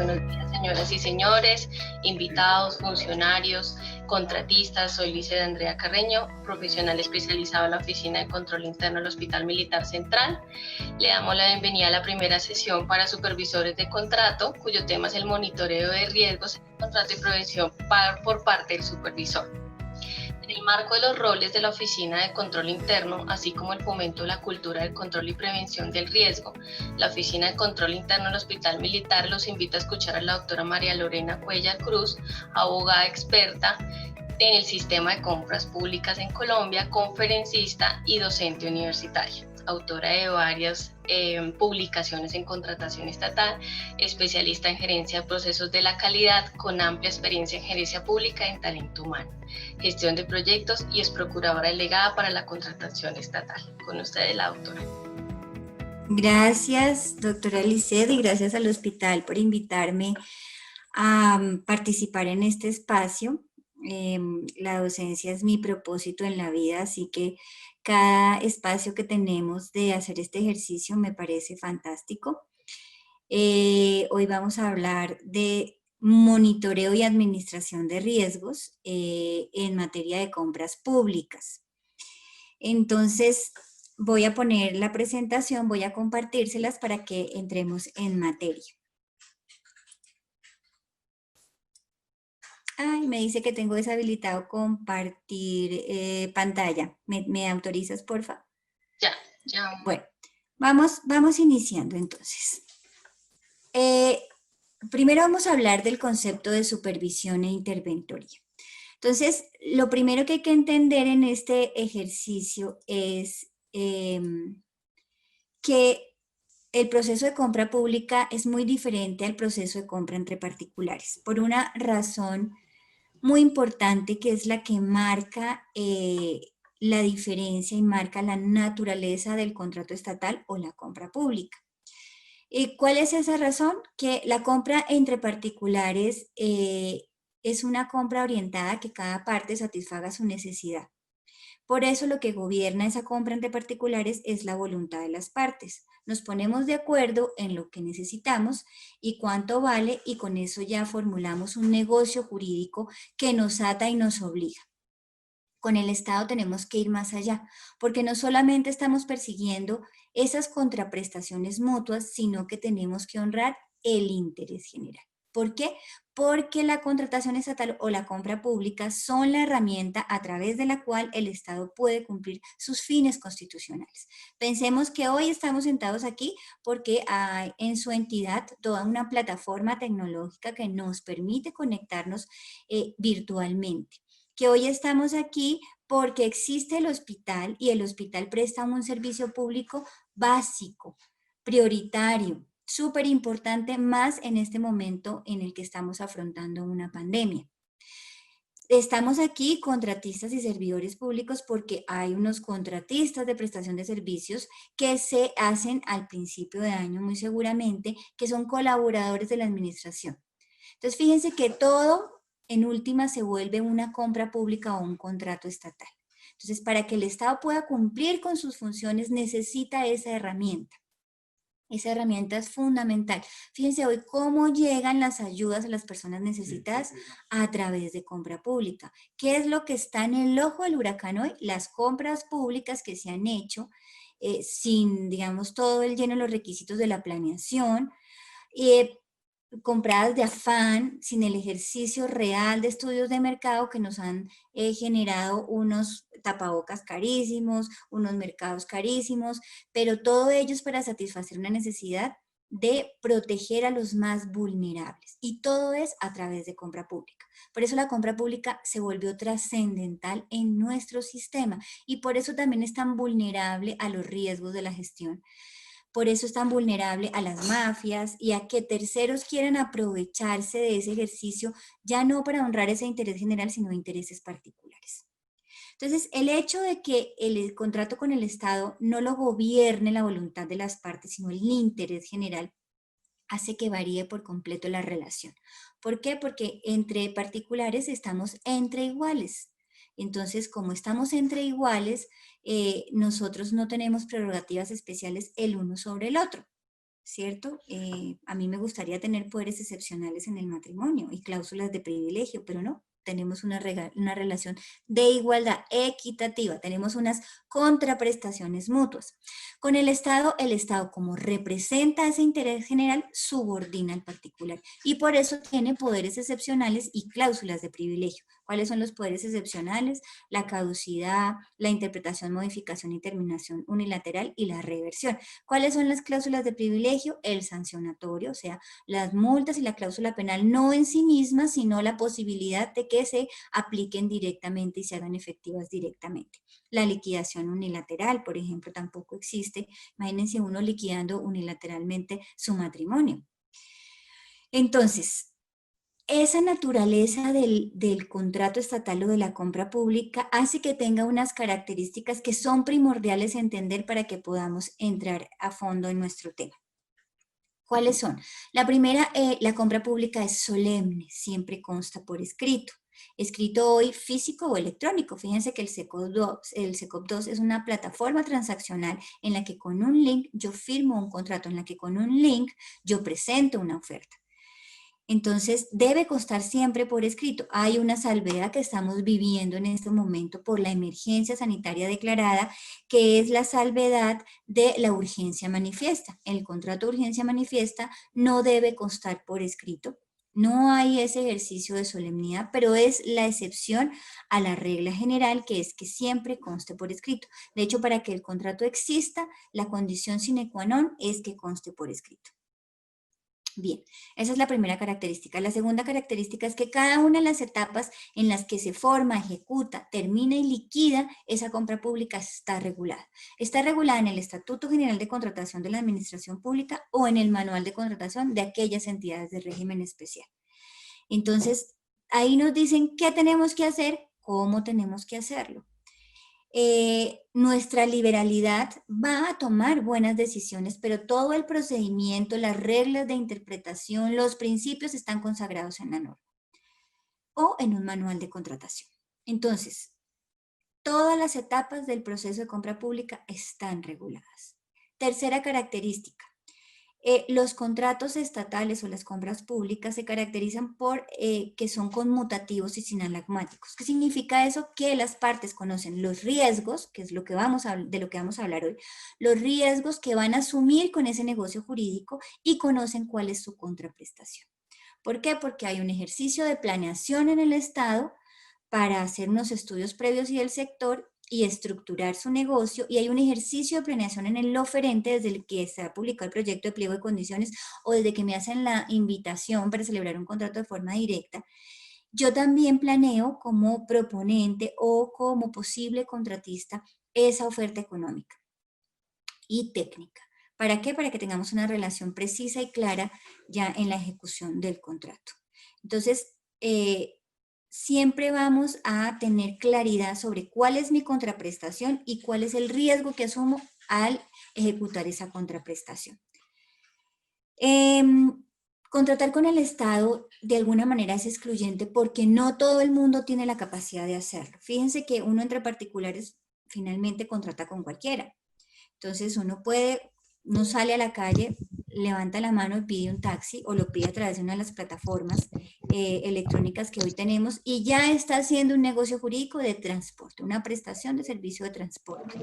buenos días, señoras y señores, invitados, funcionarios, contratistas. Soy Lice Andrea Carreño, profesional especializado en la Oficina de Control Interno del Hospital Militar Central. Le damos la bienvenida a la primera sesión para supervisores de contrato, cuyo tema es el monitoreo de riesgos en contrato y prevención por parte del supervisor. En el marco de los roles de la Oficina de Control Interno, así como el fomento de la cultura de control y prevención del riesgo, la Oficina de Control Interno del Hospital Militar los invita a escuchar a la doctora María Lorena Cuellar Cruz, abogada experta en el sistema de compras públicas en Colombia, conferencista y docente universitaria, autora de varias publicaciones en contratación estatal, especialista en gerencia de procesos de la calidad, con amplia experiencia en gerencia pública y en talento humano, gestión de proyectos, y es procuradora delegada para la contratación estatal. Con ustedes, la doctora. Gracias, doctora Lisset, y gracias al hospital por invitarme a participar en este espacio. La docencia es mi propósito en la vida, así que cada espacio que tenemos de hacer este ejercicio me parece fantástico. Hoy vamos a hablar de monitoreo y administración de riesgos en materia de compras públicas. Entonces, voy a poner la presentación, voy a compartírselas para que entremos en materia. Ay, me dice que tengo deshabilitado compartir pantalla. ¿Me autorizas, porfa? Ya. Bueno, vamos iniciando entonces. Primero vamos a hablar del concepto de supervisión e interventoría. Entonces, lo primero que hay que entender en este ejercicio es que el proceso de compra pública es muy diferente al proceso de compra entre particulares, por una razón muy importante que es la que marca la diferencia y marca la naturaleza del contrato estatal o la compra pública. ¿Cuál es esa razón? Que la compra entre particulares es una compra orientada a que cada parte satisfaga su necesidad. Por eso lo que gobierna esa compra entre particulares es la voluntad de las partes. Nos ponemos de acuerdo en lo que necesitamos y cuánto vale, y con eso ya formulamos un negocio jurídico que nos ata y nos obliga. Con el Estado tenemos que ir más allá, porque no solamente estamos persiguiendo esas contraprestaciones mutuas, sino que tenemos que honrar el interés general. ¿Por qué? Porque la contratación estatal o la compra pública son la herramienta a través de la cual el Estado puede cumplir sus fines constitucionales. Pensemos que hoy estamos sentados aquí porque hay en su entidad toda una plataforma tecnológica que nos permite conectarnos virtualmente. Que hoy estamos aquí porque existe el hospital y el hospital presta un servicio público básico, prioritario, súper importante, más en este momento en el que estamos afrontando una pandemia. Estamos aquí, contratistas y servidores públicos, porque hay unos contratistas de prestación de servicios que se hacen al principio de año, muy seguramente, que son colaboradores de la administración. Entonces, fíjense que todo en última se vuelve una compra pública o un contrato estatal. Entonces, para que el Estado pueda cumplir con sus funciones, necesita esa herramienta. Esa herramienta es fundamental. Fíjense hoy cómo llegan las ayudas a las personas necesitadas a través de compra pública. ¿Qué es lo que está en el ojo del huracán hoy? Las compras públicas que se han hecho sin, digamos, todo el lleno de los requisitos de la planeación, compradas de afán, sin el ejercicio real de estudios de mercado, que nos han generado unos tapabocas carísimos, unos mercados carísimos, pero todo ello es para satisfacer una necesidad de proteger a los más vulnerables, y todo es a través de compra pública. Por eso la compra pública se volvió trascendental en nuestro sistema, y por eso también es tan vulnerable a los riesgos de la gestión. Por eso es tan vulnerable a las mafias y a que terceros quieran aprovecharse de ese ejercicio, ya no para honrar ese interés general, sino intereses particulares. Entonces, el hecho de que el contrato con el Estado no lo gobierne la voluntad de las partes, sino el interés general, hace que varíe por completo la relación. ¿Por qué? Porque entre particulares estamos entre iguales. Entonces, como estamos entre iguales, nosotros no tenemos prerrogativas especiales el uno sobre el otro. ¿cierto? A mí me gustaría tener poderes excepcionales en el matrimonio y cláusulas de privilegio, pero no. Tenemos una relación de igualdad equitativa, tenemos unas contraprestaciones mutuas. Con el Estado como representa ese interés general, subordina al particular y por eso tiene poderes excepcionales y cláusulas de privilegio. ¿Cuáles son los poderes excepcionales? La caducidad, la interpretación, modificación y terminación unilateral y la reversión. ¿Cuáles son las cláusulas de privilegio? El sancionatorio, o sea, las multas y la cláusula penal no en sí mismas, sino la posibilidad de que se apliquen directamente y se hagan efectivas directamente. La liquidación unilateral, por ejemplo, tampoco existe. Imagínense uno liquidando unilateralmente su matrimonio. Entonces, esa naturaleza del contrato estatal o de la compra pública hace que tenga unas características que son primordiales entender para que podamos entrar a fondo en nuestro tema. ¿Cuáles son? La primera, la compra pública es solemne, siempre consta por escrito. Escrito hoy físico o electrónico. Fíjense que el SECOP2 es una plataforma transaccional en la que con un link yo firmo un contrato, en la que con un link yo presento una oferta. Entonces, debe constar siempre por escrito. Hay una salvedad que estamos viviendo en este momento por la emergencia sanitaria declarada, que es la salvedad de la urgencia manifiesta. El contrato de urgencia manifiesta no debe constar por escrito. No hay ese ejercicio de solemnidad, pero es la excepción a la regla general, que es que siempre conste por escrito. De hecho, para que el contrato exista, la condición sine qua non es que conste por escrito. Bien, esa es la primera característica. La segunda característica es que cada una de las etapas en las que se forma, ejecuta, termina y liquida esa compra pública está regulada. Está regulada en el Estatuto General de Contratación de la Administración Pública o en el Manual de Contratación de aquellas entidades de régimen especial. Entonces, ahí nos dicen qué tenemos que hacer, cómo tenemos que hacerlo. Nuestra liberalidad va a tomar buenas decisiones, pero todo el procedimiento, las reglas de interpretación, los principios están consagrados en la norma o en un manual de contratación. Entonces, todas las etapas del proceso de compra pública están reguladas. Tercera característica. Los contratos estatales o las compras públicas se caracterizan por que son conmutativos y sinalagmáticos. ¿Qué significa eso? Que las partes conocen los riesgos, que es de lo que vamos a hablar hoy, los riesgos que van a asumir con ese negocio jurídico y conocen cuál es su contraprestación. ¿Por qué? Porque hay un ejercicio de planeación en el Estado para hacer unos estudios previos y del sector y estructurar su negocio, y hay un ejercicio de planeación en el oferente desde el que se ha publicado el proyecto de pliego de condiciones o desde que me hacen la invitación para celebrar un contrato de forma directa. Yo también planeo como proponente o como posible contratista esa oferta económica y técnica. ¿Para qué? Para que tengamos una relación precisa y clara ya en la ejecución del contrato. Entonces, siempre vamos a tener claridad sobre cuál es mi contraprestación y cuál es el riesgo que asumo al ejecutar esa contraprestación. Contratar con el Estado de alguna manera es excluyente porque no todo el mundo tiene la capacidad de hacerlo. Fíjense que uno entre particulares finalmente contrata con cualquiera. Entonces uno sale a la calle, levanta la mano y pide un taxi o lo pide a través de una de las plataformas electrónicas que hoy tenemos y ya está haciendo un negocio jurídico de transporte, una prestación de servicio de transporte.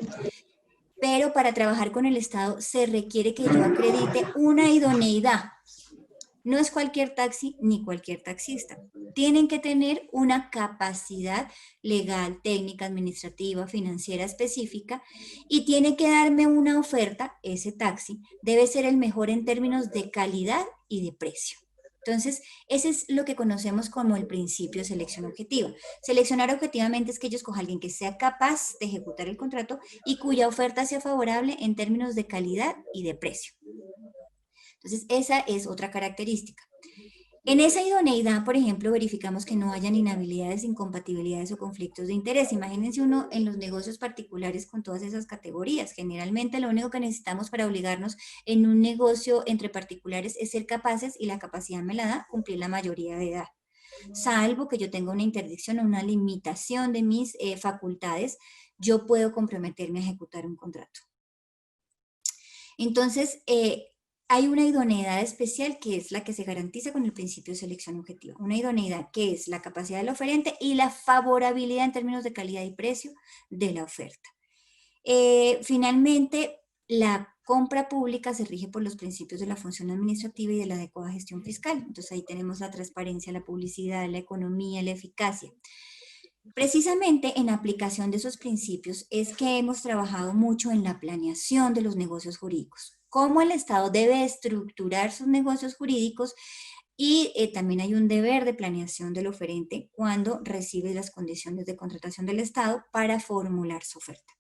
Pero para trabajar con el Estado se requiere que yo acredite una idoneidad. No es cualquier taxi ni cualquier taxista. Tienen que tener una capacidad legal, técnica, administrativa, financiera específica y tiene que darme una oferta. Ese taxi debe ser el mejor en términos de calidad y de precio. Entonces, ese es lo que conocemos como el principio de selección objetiva. Seleccionar objetivamente es que yo escoja a alguien que sea capaz de ejecutar el contrato y cuya oferta sea favorable en términos de calidad y de precio. Entonces, esa es otra característica. En esa idoneidad, por ejemplo, verificamos que no hayan inhabilidades, incompatibilidades o conflictos de interés. Imagínense uno en los negocios particulares con todas esas categorías. Generalmente lo único que necesitamos para obligarnos en un negocio entre particulares es ser capaces, y la capacidad me la da cumplir la mayoría de edad. Salvo que yo tenga una interdicción o una limitación de mis facultades, yo puedo comprometerme a ejecutar un contrato. Entonces, hay una idoneidad especial que es la que se garantiza con el principio de selección objetiva. Una idoneidad que es la capacidad del oferente y la favorabilidad en términos de calidad y precio de la oferta. Finalmente, la compra pública se rige por los principios de la función administrativa y de la adecuada gestión fiscal. Entonces ahí tenemos la transparencia, la publicidad, la economía, la eficacia. Precisamente en aplicación de esos principios es que hemos trabajado mucho en la planeación de los negocios jurídicos, cómo el Estado debe estructurar sus negocios jurídicos y también hay un deber de planeación del oferente cuando recibe las condiciones de contratación del Estado para formular su oferta.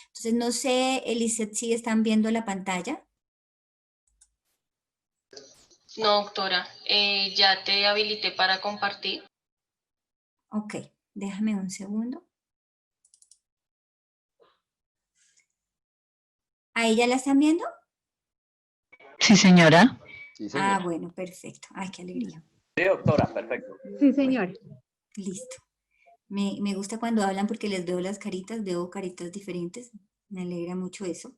Entonces, no sé, Eliseth, si están viendo la pantalla. No, doctora, ya te habilité para compartir. Ok, déjame un segundo. ¿Ahí ya la están viendo? Sí, señora. Sí, señora. Ah, bueno, perfecto. Ay, qué alegría. Sí, doctora, perfecto. Sí, señor. Listo. Me gusta cuando hablan porque les veo las caritas, veo caritas diferentes. Me alegra mucho eso.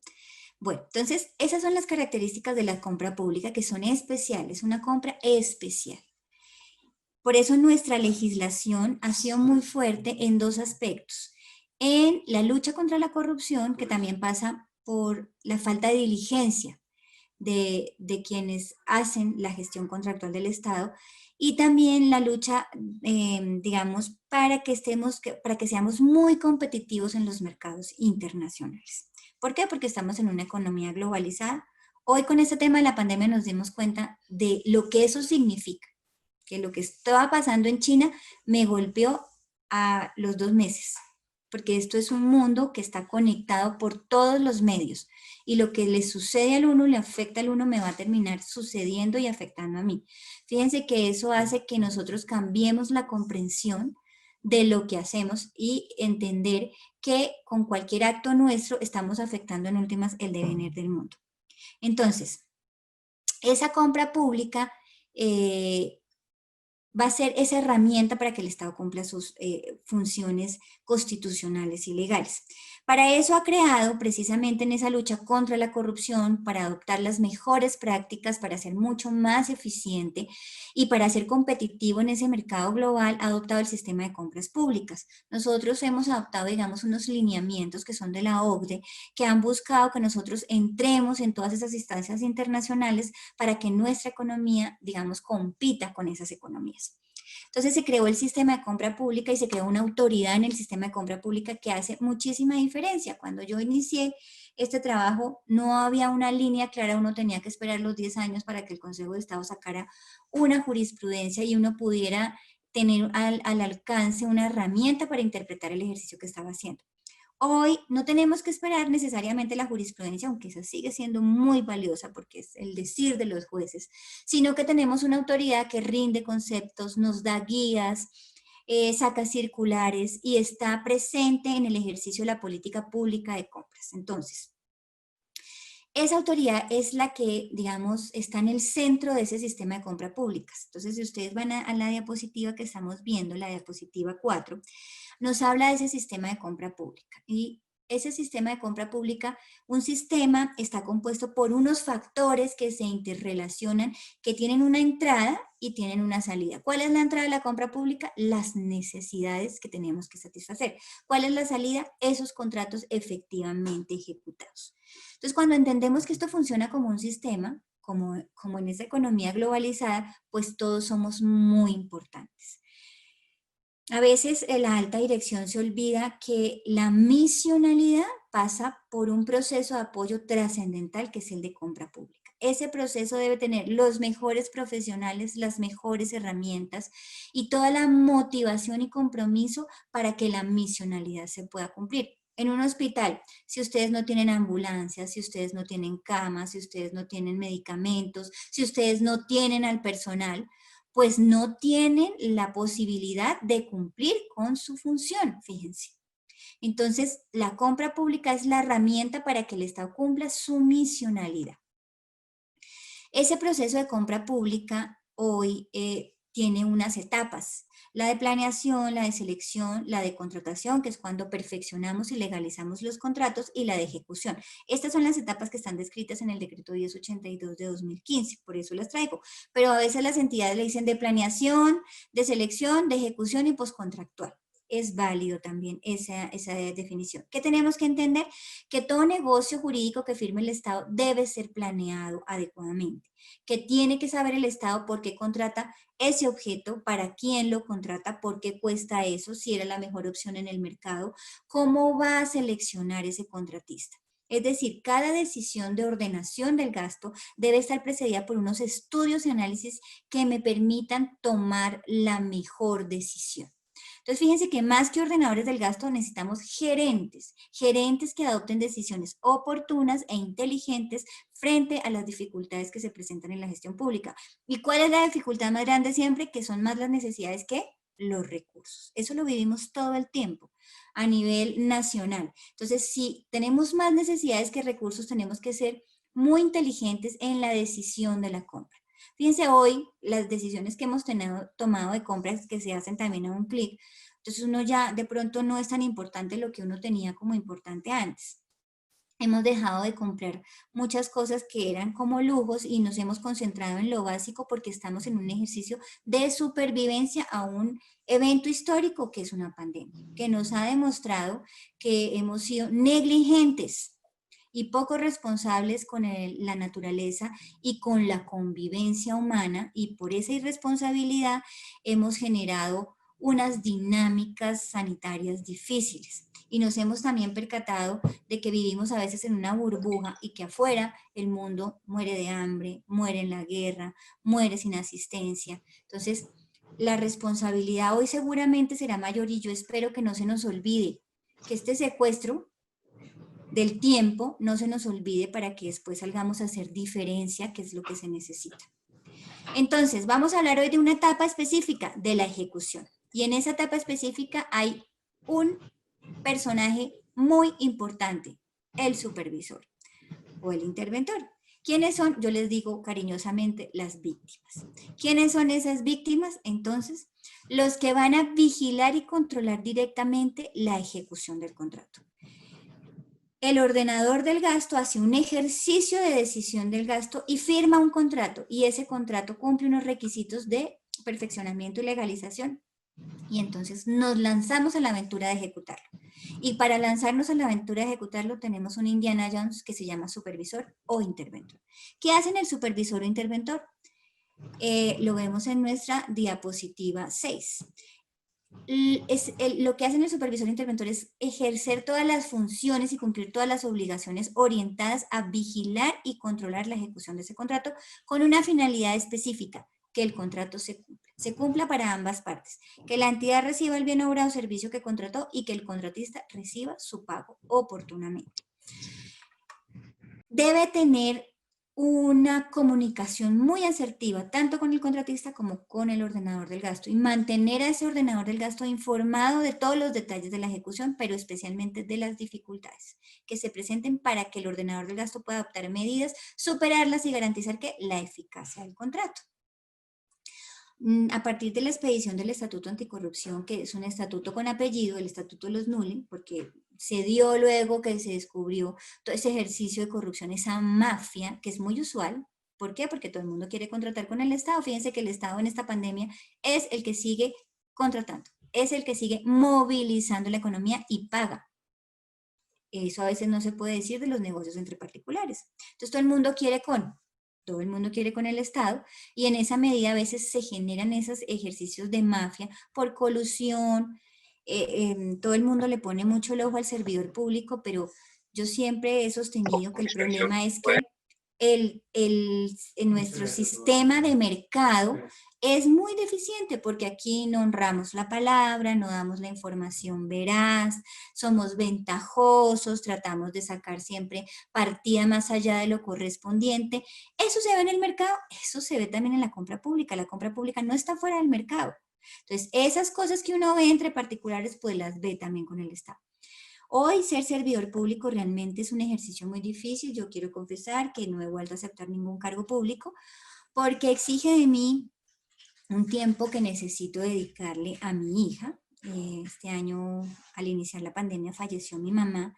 Bueno, entonces, esas son las características de la compra pública que son especiales, una compra especial. Por eso nuestra legislación ha sido muy fuerte en dos aspectos. En la lucha contra la corrupción, que también pasa por la falta de diligencia de quienes hacen la gestión contractual del Estado, y también la lucha, digamos, para que seamos muy competitivos en los mercados internacionales. ¿Por qué? Porque estamos en una economía globalizada. Hoy con este tema de la pandemia nos dimos cuenta de lo que eso significa, que lo que estaba pasando en China me golpeó a los 2 meses, porque esto es un mundo que está conectado por todos los medios y lo que le sucede al uno, le afecta al uno, me va a terminar sucediendo y afectando a mí. Fíjense que eso hace que nosotros cambiemos la comprensión de lo que hacemos y entender que con cualquier acto nuestro estamos afectando en últimas el devenir del mundo. Entonces, esa compra pública va a ser esa herramienta para que el Estado cumpla sus funciones constitucionales y legales. Para eso ha creado, precisamente en esa lucha contra la corrupción, para adoptar las mejores prácticas, para ser mucho más eficiente y para ser competitivo en ese mercado global, ha adoptado el sistema de compras públicas. Nosotros hemos adoptado, digamos, unos lineamientos que son de la OCDE, que han buscado que nosotros entremos en todas esas instancias internacionales para que nuestra economía, digamos, compita con esas economías. Entonces se creó el sistema de compra pública y se creó una autoridad en el sistema de compra pública que hace muchísima diferencia. Cuando yo inicié este trabajo no había una línea clara, uno tenía que esperar los 10 años para que el Consejo de Estado sacara una jurisprudencia y uno pudiera tener al alcance una herramienta para interpretar el ejercicio que estaba haciendo. Hoy no tenemos que esperar necesariamente la jurisprudencia, aunque esa sigue siendo muy valiosa porque es el decir de los jueces, sino que tenemos una autoridad que rinde conceptos, nos da guías, saca circulares y está presente en el ejercicio de la política pública de compras. Entonces, esa autoridad es la que, digamos, está en el centro de ese sistema de compra públicas. Entonces, si ustedes van a la diapositiva que estamos viendo, la diapositiva 4, nos habla de ese sistema de compra pública. Y ese sistema de compra pública, un sistema está compuesto por unos factores que se interrelacionan, que tienen una entrada y tienen una salida. ¿Cuál es la entrada de la compra pública? Las necesidades que tenemos que satisfacer. ¿Cuál es la salida? Esos contratos efectivamente ejecutados. Entonces, cuando entendemos que esto funciona como un sistema, como en esa economía globalizada, pues todos somos muy importantes. A veces la alta dirección se olvida que la misionalidad pasa por un proceso de apoyo trascendental que es el de compra pública. Ese proceso debe tener los mejores profesionales, las mejores herramientas y toda la motivación y compromiso para que la misionalidad se pueda cumplir. En un hospital, si ustedes no tienen ambulancias, si ustedes no tienen camas, si ustedes no tienen medicamentos, si ustedes no tienen al personal, pues no tienen la posibilidad de cumplir con su función, fíjense. Entonces, la compra pública es la herramienta para que el Estado cumpla su misionalidad. Ese proceso de compra pública hoy tiene unas etapas. La de planeación, la de selección, la de contratación, que es cuando perfeccionamos y legalizamos los contratos, y la de ejecución. Estas son las etapas que están descritas en el decreto 1082 de 2015, por eso las traigo. Pero a veces las entidades le dicen de planeación, de selección, de ejecución y postcontractual. Es válido también esa definición. ¿Qué tenemos que entender? Que todo negocio jurídico que firme el Estado debe ser planeado adecuadamente, que tiene que saber el Estado por qué contrata ese objeto, para quién lo contrata, por qué cuesta eso, si era la mejor opción en el mercado, cómo va a seleccionar ese contratista. Es decir, cada decisión de ordenación del gasto debe estar precedida por unos estudios y análisis que me permitan tomar la mejor decisión. Entonces, fíjense que más que ordenadores del gasto necesitamos gerentes que adopten decisiones oportunas e inteligentes frente a las dificultades que se presentan en la gestión pública. ¿Y cuál es la dificultad más grande siempre? Que son más las necesidades que los recursos. Eso lo vivimos todo el tiempo a nivel nacional. Entonces, si tenemos más necesidades que recursos, tenemos que ser muy inteligentes en la decisión de la compra. Fíjense, hoy las decisiones que hemos tomado de compras que se hacen también a un clic, entonces uno ya de pronto no es tan importante lo que uno tenía como importante antes. Hemos dejado de comprar muchas cosas que eran como lujos y nos hemos concentrado en lo básico porque estamos en un ejercicio de supervivencia a un evento histórico que es una pandemia, que nos ha demostrado que hemos sido negligentes y poco responsables con la naturaleza y con la convivencia humana, y por esa irresponsabilidad hemos generado unas dinámicas sanitarias difíciles. Y nos hemos también percatado de que vivimos a veces en una burbuja y que afuera el mundo muere de hambre, muere en la guerra, muere sin asistencia. Entonces, la responsabilidad hoy seguramente será mayor y yo espero que no se nos olvide que este secuestro del tiempo no se nos olvide para que después salgamos a hacer diferencia, que es lo que se necesita. Entonces, vamos a hablar hoy de una etapa específica de la ejecución. Y en esa etapa específica hay un personaje muy importante, el supervisor o el interventor. ¿Quiénes son? Yo les digo cariñosamente las víctimas. ¿Quiénes son esas víctimas? Entonces, los que van a vigilar y controlar directamente la ejecución del contrato. El ordenador del gasto hace un ejercicio de decisión del gasto y firma un contrato, y ese contrato cumple unos requisitos de perfeccionamiento y legalización. Y entonces nos lanzamos a la aventura de ejecutarlo. Y para lanzarnos a la aventura de ejecutarlo tenemos un Indiana Jones que se llama supervisor o interventor. ¿Qué hacen el supervisor o interventor? Lo vemos en nuestra diapositiva 6. Lo que hacen el supervisor e interventor es ejercer todas las funciones y cumplir todas las obligaciones orientadas a vigilar y controlar la ejecución de ese contrato con una finalidad específica: que el contrato se cumpla para ambas partes, que la entidad reciba el bien, obra o servicio que contrató y que el contratista reciba su pago oportunamente. Debe tener una comunicación muy asertiva, tanto con el contratista como con el ordenador del gasto, y mantener a ese ordenador del gasto informado de todos los detalles de la ejecución, pero especialmente de las dificultades que se presenten para que el ordenador del gasto pueda adoptar medidas, superarlas y garantizar que la eficacia del contrato. A partir de la expedición del Estatuto Anticorrupción, que es un estatuto con apellido, el Estatuto de los Nulli, porque se dio luego que se descubrió todo ese ejercicio de corrupción, esa mafia, que es muy usual. ¿Por qué? Porque todo el mundo quiere contratar con el Estado. Fíjense que el Estado en esta pandemia es el que sigue contratando, es el que sigue movilizando la economía y paga. Eso a veces no se puede decir de los negocios entre particulares. Entonces todo el mundo quiere con el Estado, y en esa medida a veces se generan esos ejercicios de mafia por colusión. Todo el mundo le pone mucho el ojo al servidor público, pero yo siempre he sostenido que el problema es que en nuestro sistema de mercado es muy deficiente, porque aquí no honramos la palabra, no damos la información veraz, somos ventajosos, tratamos de sacar siempre partida más allá de lo correspondiente. Eso se ve en el mercado, eso se ve también en la compra pública. La compra pública no está fuera del mercado. Entonces, esas cosas que uno ve entre particulares, pues las ve también con el Estado. Hoy ser servidor público realmente es un ejercicio muy difícil. Yo quiero confesar que no he vuelto a aceptar ningún cargo público porque exige de mí un tiempo que necesito dedicarle a mi hija. Este año, al iniciar la pandemia, falleció mi mamá.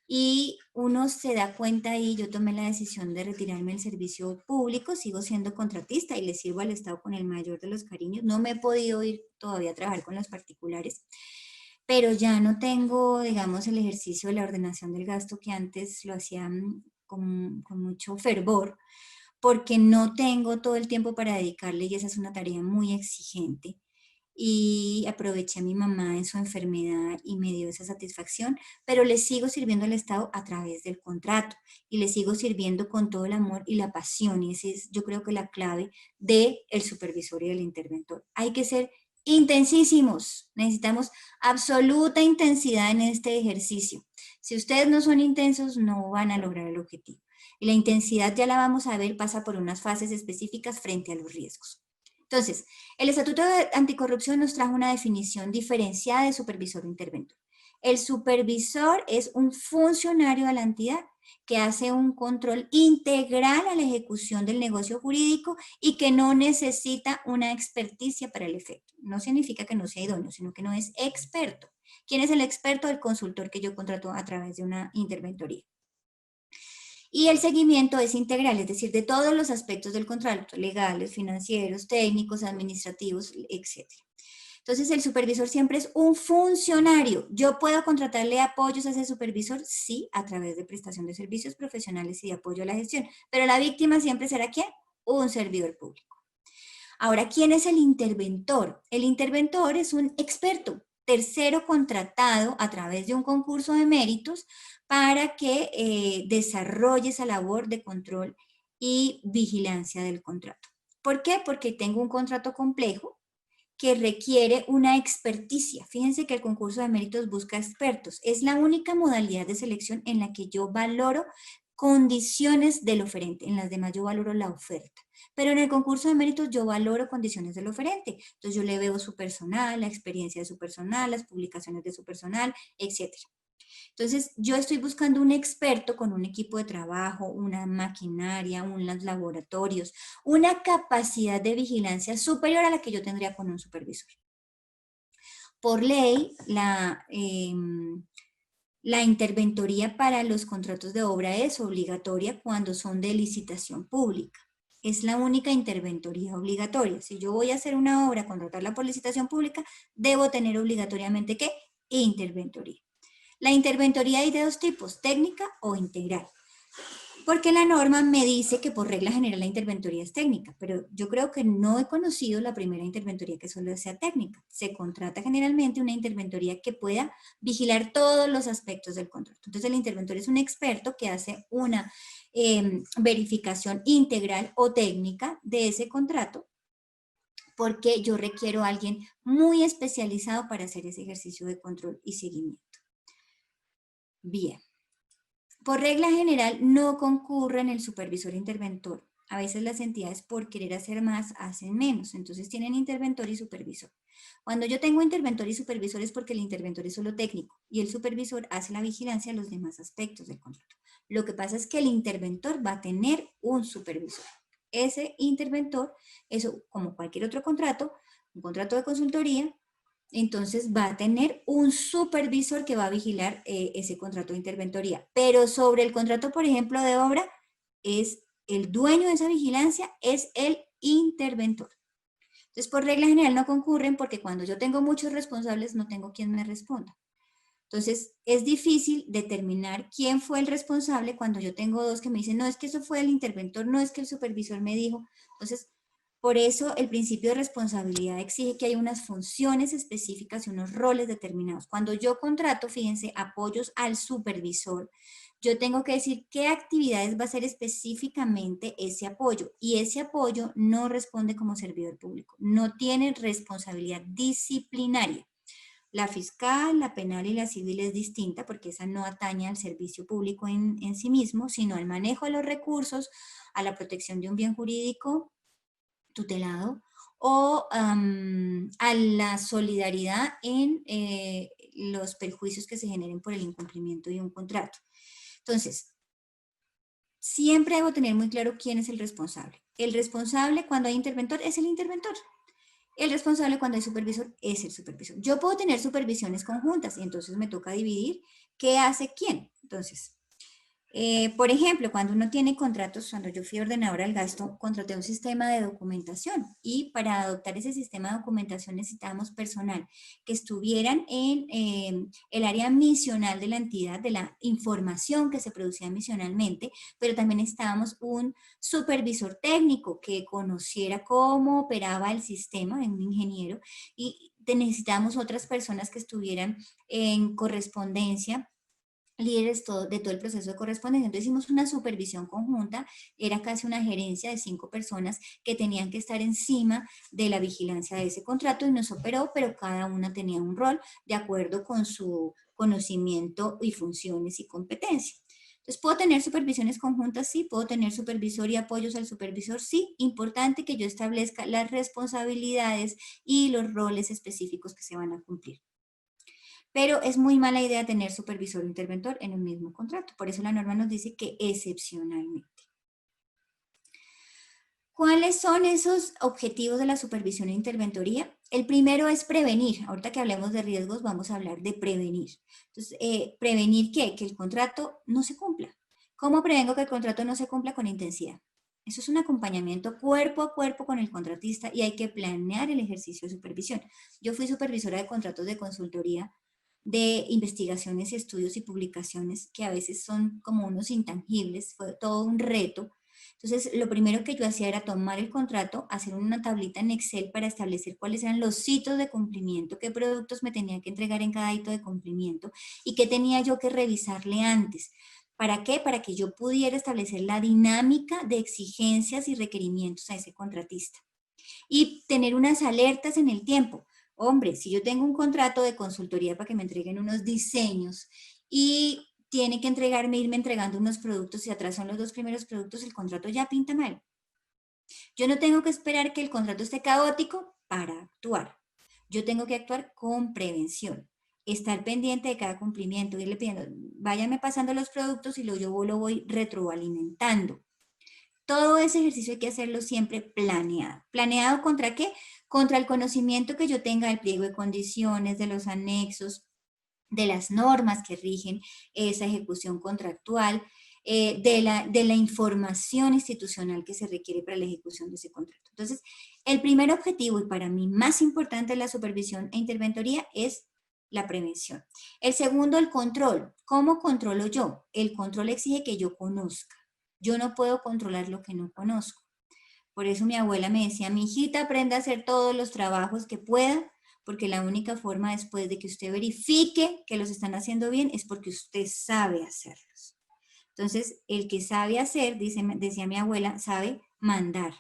Y uno se da cuenta y yo tomé la decisión de retirarme del servicio público, sigo siendo contratista y le sirvo al Estado con el mayor de los cariños. No me he podido ir todavía a trabajar con los particulares, pero ya no tengo, digamos, el ejercicio de la ordenación del gasto que antes lo hacía con mucho fervor, porque no tengo todo el tiempo para dedicarle y esa es una tarea muy exigente. Y aproveché a mi mamá en su enfermedad y me dio esa satisfacción, pero le sigo sirviendo al Estado a través del contrato y le sigo sirviendo con todo el amor y la pasión, y esa es, yo creo que la clave del supervisor y del interventor. Hay que ser intensísimos, necesitamos absoluta intensidad en este ejercicio. Si ustedes no son intensos, no van a lograr el objetivo. Y la intensidad, ya la vamos a ver, pasa por unas fases específicas frente a los riesgos. Entonces, el Estatuto de Anticorrupción nos trajo una definición diferenciada de supervisor o interventor. El supervisor es un funcionario de la entidad que hace un control integral a la ejecución del negocio jurídico y que no necesita una experticia para el efecto. No significa que no sea idóneo, sino que no es experto. ¿Quién es el experto? El consultor que yo contrato a través de una interventoría. Y el seguimiento es integral, es decir, de todos los aspectos del contrato, legales, financieros, técnicos, administrativos, etc. Entonces, el supervisor siempre es un funcionario. ¿Yo puedo contratarle apoyos a ese supervisor? Sí, a través de prestación de servicios profesionales y de apoyo a la gestión. Pero la víctima siempre será ¿quién? Un servidor público. Ahora, ¿quién es el interventor? El interventor es un experto, tercero contratado a través de un concurso de méritos para que desarrolle esa labor de control y vigilancia del contrato. ¿Por qué? Porque tengo un contrato complejo que requiere una experticia. Fíjense que el concurso de méritos busca expertos. Es la única modalidad de selección en la que yo valoro condiciones del oferente. En las demás yo valoro la oferta. Pero en el concurso de méritos yo valoro condiciones del oferente. Entonces yo le veo su personal, la experiencia de su personal, las publicaciones de su personal, etc. Entonces, yo estoy buscando un experto con un equipo de trabajo, una maquinaria, unos laboratorios, una capacidad de vigilancia superior a la que yo tendría con un supervisor. Por ley, la interventoría para los contratos de obra es obligatoria cuando son de licitación pública. Es la única interventoría obligatoria. Si yo voy a hacer una obra, contratarla por licitación pública, debo tener obligatoriamente ¿qué? Interventoría. La interventoría hay de dos tipos, técnica o integral. Porque la norma me dice que por regla general la interventoría es técnica, pero yo creo que no he conocido la primera interventoría que solo sea técnica. Se contrata generalmente una interventoría que pueda vigilar todos los aspectos del contrato. Entonces el interventor es un experto que hace una verificación integral o técnica de ese contrato, porque yo requiero a alguien muy especializado para hacer ese ejercicio de control y seguimiento. Bien. Por regla general, no concurren el supervisor interventor. A veces las entidades, por querer hacer más, hacen menos. Entonces tienen interventor y supervisor. Cuando yo tengo interventor y supervisor es porque el interventor es solo técnico y el supervisor hace la vigilancia de los demás aspectos del contrato. Lo que pasa es que el interventor va a tener un supervisor. Ese interventor, eso como cualquier otro contrato, un contrato de consultoría, entonces va a tener un supervisor que va a vigilar ese contrato de interventoría. Pero sobre el contrato, por ejemplo, de obra, es el dueño de esa vigilancia, es el interventor. Entonces, por regla general no concurren porque cuando yo tengo muchos responsables no tengo quien me responda. Entonces, es difícil determinar quién fue el responsable cuando yo tengo dos que me dicen, no, es que eso fue el interventor, no es que el supervisor me dijo. Entonces, por eso el principio de responsabilidad exige que haya unas funciones específicas y unos roles determinados. Cuando yo contrato, fíjense, apoyos al supervisor, yo tengo que decir qué actividades va a hacer específicamente ese apoyo. Y ese apoyo no responde como servidor público, no tiene responsabilidad disciplinaria. La fiscal, la penal y la civil es distinta porque esa no atañe al servicio público en sí mismo, sino al manejo de los recursos, a la protección de un bien jurídico tutelado o a la solidaridad en los perjuicios que se generen por el incumplimiento de un contrato. Entonces, siempre debo tener muy claro quién es el responsable. El responsable cuando hay interventor es el interventor. El responsable cuando hay supervisor es el supervisor. Yo puedo tener supervisiones conjuntas y entonces me toca dividir qué hace quién. Entonces, por ejemplo, cuando uno tiene contratos, cuando yo fui ordenadora del gasto, contraté un sistema de documentación y para adoptar ese sistema de documentación necesitábamos personal que estuvieran en el área misional de la entidad, de la información que se producía misionalmente, pero también necesitábamos un supervisor técnico que conociera cómo operaba el sistema, un ingeniero, y necesitábamos otras personas que estuvieran en correspondencia, líderes de todo el proceso de correspondencia. Entonces hicimos una supervisión conjunta, era casi una gerencia de 5 personas que tenían que estar encima de la vigilancia de ese contrato y nos operó, pero cada una tenía un rol de acuerdo con su conocimiento y funciones y competencia. Entonces, ¿puedo tener supervisiones conjuntas? Sí. ¿Puedo tener supervisor y apoyos al supervisor? Sí. Importante que yo establezca las responsabilidades y los roles específicos que se van a cumplir. Pero es muy mala idea tener supervisor o interventor en un mismo contrato. Por eso la norma nos dice que excepcionalmente. ¿Cuáles son esos objetivos de la supervisión e interventoría? El primero es prevenir. Ahorita que hablemos de riesgos, vamos a hablar de prevenir. Entonces, ¿prevenir qué? Que el contrato no se cumpla. ¿Cómo prevengo que el contrato no se cumpla? Con intensidad. Eso es un acompañamiento cuerpo a cuerpo con el contratista y hay que planear el ejercicio de supervisión. Yo fui supervisora de contratos de consultoría de investigaciones, estudios y publicaciones que a veces son como unos intangibles, fue todo un reto. Entonces, lo primero que yo hacía era tomar el contrato, hacer una tablita en Excel para establecer cuáles eran los hitos de cumplimiento, qué productos me tenían que entregar en cada hito de cumplimiento y qué tenía yo que revisarle antes. ¿Para qué? Para que yo pudiera establecer la dinámica de exigencias y requerimientos a ese contratista. Y tener unas alertas en el tiempo. Hombre, si yo tengo un contrato de consultoría para que me entreguen unos diseños y tiene que irme entregando unos productos y atrás son los 2 primeros productos, el contrato ya pinta mal. Yo no tengo que esperar que el contrato esté caótico para actuar. Yo tengo que actuar con prevención, estar pendiente de cada cumplimiento, irle pidiendo, váyanme pasando los productos y yo lo voy retroalimentando. Todo ese ejercicio hay que hacerlo siempre planeado. ¿Planeado contra qué? Contra el conocimiento que yo tenga del pliego de condiciones, de los anexos, de las normas que rigen esa ejecución contractual, de la información institucional que se requiere para la ejecución de ese contrato. Entonces, el primer objetivo y para mí más importante de la supervisión e interventoría es la prevención. El segundo, el control. ¿Cómo controlo yo? El control exige que yo conozca. Yo no puedo controlar lo que no conozco. Por eso mi abuela me decía, mi hijita, aprenda a hacer todos los trabajos que pueda, porque la única forma después de que usted verifique que los están haciendo bien es porque usted sabe hacerlos. Entonces, el que sabe hacer, decía mi abuela, sabe mandar.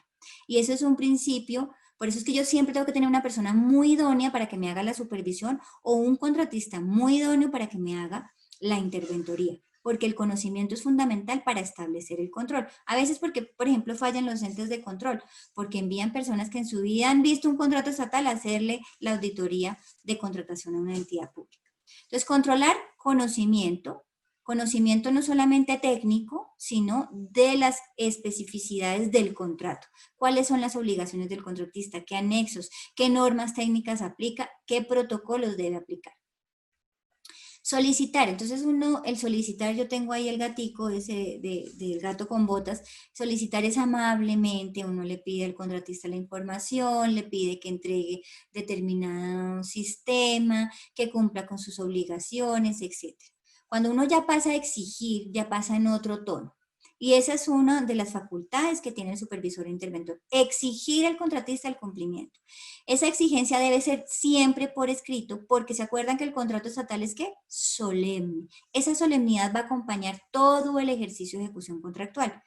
Y eso es un principio, por eso es que yo siempre tengo que tener una persona muy idónea para que me haga la supervisión o un contratista muy idóneo para que me haga la interventoría, porque el conocimiento es fundamental para establecer el control. A veces porque, por ejemplo, fallan los entes de control, porque envían personas que en su vida han visto un contrato estatal a hacerle la auditoría de contratación a una entidad pública. Entonces, controlar conocimiento no solamente técnico, sino de las especificidades del contrato. ¿Cuáles son las obligaciones del contratista? ¿Qué anexos? ¿Qué normas técnicas aplica? ¿Qué protocolos debe aplicar? Solicitar, entonces el solicitar, yo tengo ahí el gatico ese del gato con botas, solicitar es amablemente, uno le pide al contratista la información, le pide que entregue determinado sistema, que cumpla con sus obligaciones, etc. Cuando uno ya pasa a exigir, ya pasa en otro tono. Y esa es una de las facultades que tiene el supervisor e interventor, exigir al contratista el cumplimiento. Esa exigencia debe ser siempre por escrito, porque se acuerdan que el contrato estatal es ¿qué? Solemne. Esa solemnidad va a acompañar todo el ejercicio de ejecución contractual.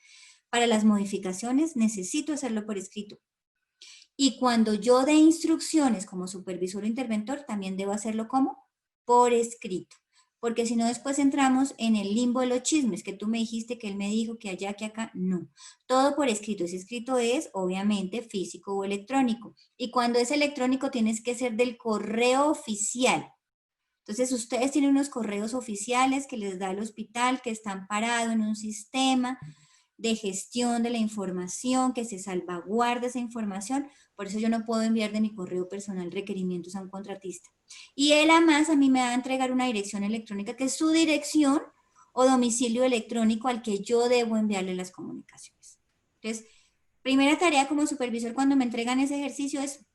Para las modificaciones necesito hacerlo por escrito. Y cuando yo dé instrucciones como supervisor o interventor, también debo hacerlo como por escrito. Porque si no después entramos en el limbo de los chismes, que tú me dijiste, que él me dijo, que allá, que acá, no. Todo por escrito. Ese escrito es, obviamente, físico o electrónico. Y cuando es electrónico, tienes que ser del correo oficial. Entonces, ustedes tienen unos correos oficiales que les da el hospital, que están parados en un sistema. de gestión de la información, que se salvaguarde esa información. Por eso yo no puedo enviar de mi correo personal requerimientos a un contratista. Y él además a mí me va a entregar una dirección electrónica que es su dirección o domicilio electrónico al que yo debo enviarle las comunicaciones. Entonces, primera tarea como supervisor cuando me entregan ese ejercicio es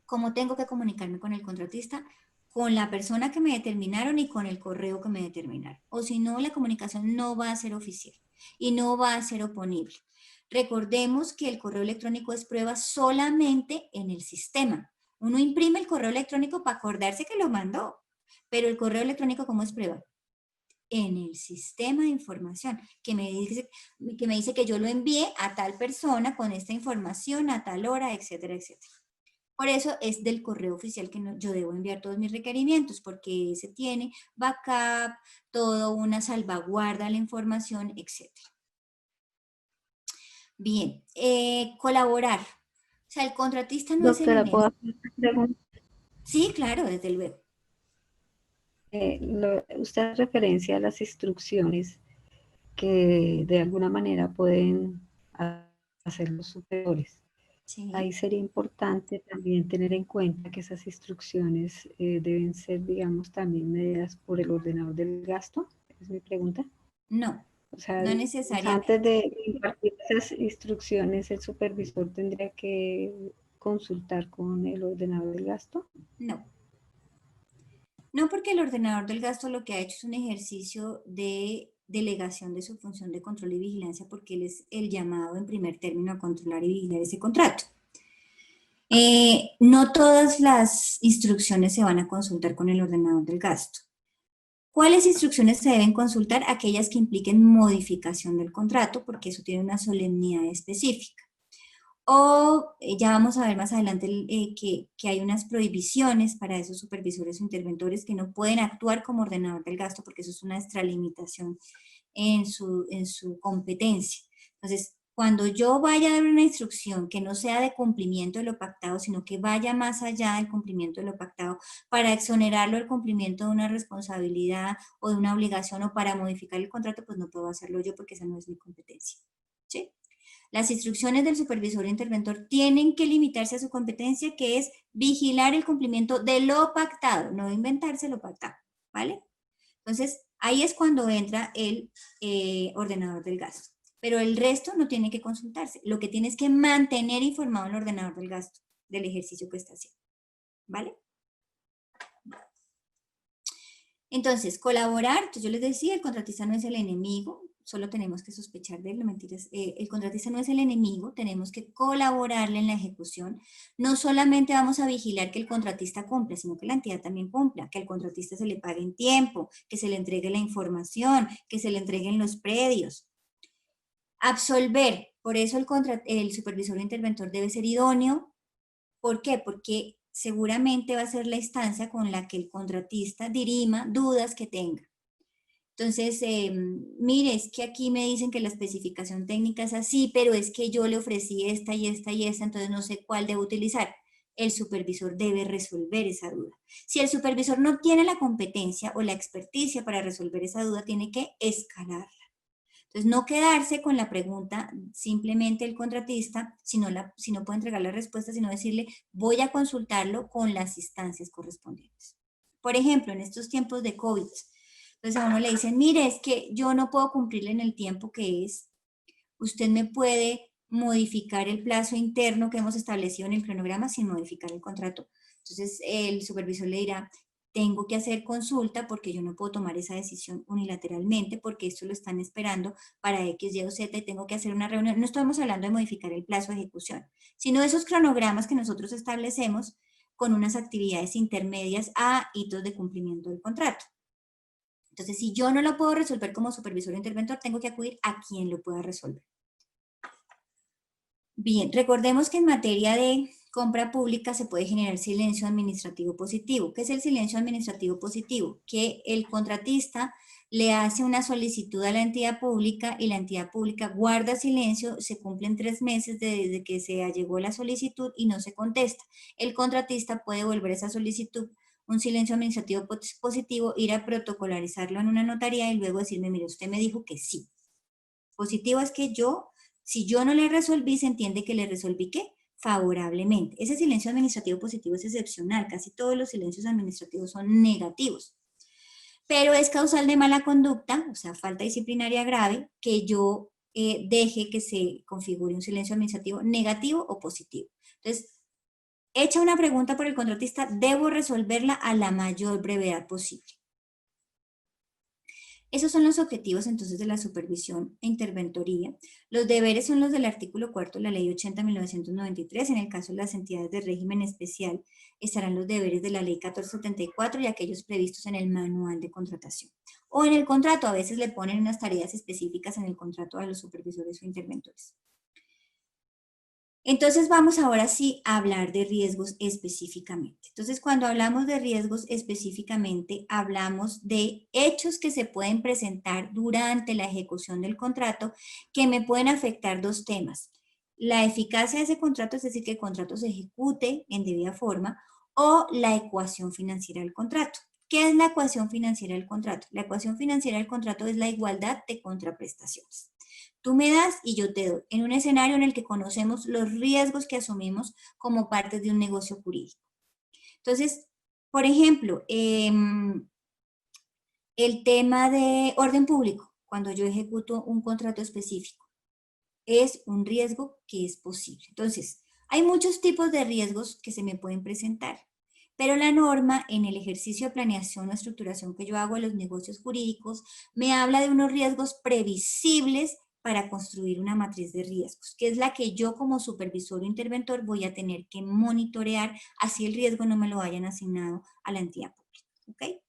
cómo tengo que comunicarme con el contratista, con la persona que me determinaron y con el correo que me determinaron. O si no, la comunicación no va a ser oficial y no va a ser oponible. Recordemos que el correo electrónico es prueba solamente en el sistema. Uno imprime el correo electrónico para acordarse que lo mandó, pero el correo electrónico, ¿cómo es prueba? En el sistema de información, que me dice que yo lo envié a tal persona con esta información a tal hora, etcétera, etcétera. Por eso es del correo oficial que yo debo enviar todos mis requerimientos, porque ese tiene backup, toda una salvaguarda de la información, etcétera. Bien, colaborar. O sea, el contratista no es el Doctora, ¿puedo enemigo. hacer una pregunta? Sí, claro, desde luego. Usted hace referencia a las instrucciones que de alguna manera pueden hacer los superiores. Sí. Ahí sería importante también tener en cuenta que esas instrucciones deben ser, digamos, también medidas por el ordenador del gasto. Es mi pregunta. No, O sea, no antes necesariamente. de impartir esas instrucciones, el supervisor tendría que consultar con el ordenador del gasto. No. No, porque el ordenador del gasto lo que ha hecho es un ejercicio de delegación de su función de control y vigilancia, porque él es el llamado en primer término a controlar y vigilar ese contrato. No todas las instrucciones se van a consultar con el ordenador del gasto. ¿Cuáles instrucciones se deben consultar? Aquellas que impliquen modificación del contrato, porque eso tiene una solemnidad específica. O ya vamos a ver más adelante que hay unas prohibiciones para esos supervisores o interventores que no pueden actuar como ordenador del gasto, porque eso es una extralimitación en su competencia. Entonces, cuando yo vaya a dar una instrucción que no sea de cumplimiento de lo pactado, sino que vaya más allá del cumplimiento de lo pactado para exonerarlo del cumplimiento de una responsabilidad o de una obligación o para modificar el contrato, pues no puedo hacerlo yo porque esa no es mi competencia. ¿Sí? Las instrucciones del supervisor o interventor tienen que limitarse a su competencia, que es vigilar el cumplimiento de lo pactado, no inventarse lo pactado, ¿vale? Entonces, ahí es cuando entra el ordenador del gasto. Pero el resto no tiene que consultarse. Lo que tiene es que mantener informado el ordenador del gasto del ejercicio que está haciendo. ¿Vale? Entonces, colaborar, entonces yo les decía, el contratista no es el enemigo, solo tenemos que sospechar de él, no mentiras, el contratista no es el enemigo, tenemos que colaborarle en la ejecución. No solamente vamos a vigilar que el contratista cumpla, sino que la entidad también cumpla, que al contratista se le pague en tiempo, que se le entregue la información, que se le entreguen los predios. Absolver, por eso el supervisor o interventor debe ser idóneo. ¿Por qué? Porque seguramente va a ser la instancia con la que el contratista dirima dudas que tenga. Entonces, mire, es que aquí me dicen que la especificación técnica es así, pero es que yo le ofrecí esta y esta y esta, entonces no sé cuál debo utilizar. El supervisor debe resolver esa duda. Si el supervisor no tiene la competencia o la experticia para resolver esa duda, tiene que escalarla. Entonces, no quedarse con la pregunta simplemente el contratista, si no puede entregar la respuesta, sino decirle, voy a consultarlo con las instancias correspondientes. Por ejemplo, en estos tiempos de COVID, entonces a uno le dicen, mire, es que yo no puedo cumplirle en el tiempo que es, usted me puede modificar el plazo interno que hemos establecido en el cronograma sin modificar el contrato. Entonces el supervisor le dirá, tengo que hacer consulta porque yo no puedo tomar esa decisión unilateralmente porque esto lo están esperando para X, Y o Z y tengo que hacer una reunión. No estamos hablando de modificar el plazo de ejecución, sino de esos cronogramas que nosotros establecemos con unas actividades intermedias a hitos de cumplimiento del contrato. Entonces, si yo no lo puedo resolver como supervisor o interventor, tengo que acudir a quien lo pueda resolver. Bien, recordemos que en materia de compra pública se puede generar silencio administrativo positivo. ¿Qué es el silencio administrativo positivo? Que el contratista le hace una solicitud a la entidad pública y la entidad pública guarda silencio, se cumplen 3 meses desde que se allegó la solicitud y no se contesta. El contratista puede volver esa solicitud, un silencio administrativo positivo, ir a protocolarizarlo en una notaría y luego decirme, mire, usted me dijo que sí. Positivo es que si yo no le resolví, se entiende que le resolví ¿qué? Favorablemente. Ese silencio administrativo positivo es excepcional. Casi todos los silencios administrativos son negativos. Pero es causal de mala conducta, o sea, falta disciplinaria grave, que yo deje que se configure un silencio administrativo negativo o positivo. Entonces, hecha una pregunta por el contratista, debo resolverla a la mayor brevedad posible. Esos son los objetivos entonces de la supervisión e interventoría. Los deberes son los del artículo 4 de la Ley 80/1993. En el caso de las entidades de régimen especial, estarán los deberes de la Ley 1474 y aquellos previstos en el manual de contratación. O en el contrato, a veces le ponen unas tareas específicas en el contrato a los supervisores o interventores. Entonces vamos ahora sí a hablar de riesgos específicamente. Entonces cuando hablamos de riesgos específicamente, hablamos de hechos que se pueden presentar durante la ejecución del contrato que me pueden afectar dos temas. La eficacia de ese contrato, es decir, que el contrato se ejecute en debida forma, o la ecuación financiera del contrato. ¿Qué es la ecuación financiera del contrato? La ecuación financiera del contrato es la igualdad de contraprestaciones. Tú me das y yo te doy, en un escenario en el que conocemos los riesgos que asumimos como parte de un negocio jurídico. Entonces, por ejemplo, el tema de orden público, cuando yo ejecuto un contrato específico, es un riesgo que es posible. Entonces, hay muchos tipos de riesgos que se me pueden presentar, pero la norma en el ejercicio de planeación o estructuración que yo hago de los negocios jurídicos me habla de unos riesgos previsibles para construir una matriz de riesgos, que es la que yo como supervisor o interventor voy a tener que monitorear, así el riesgo no me lo hayan asignado a la entidad pública, ¿ok?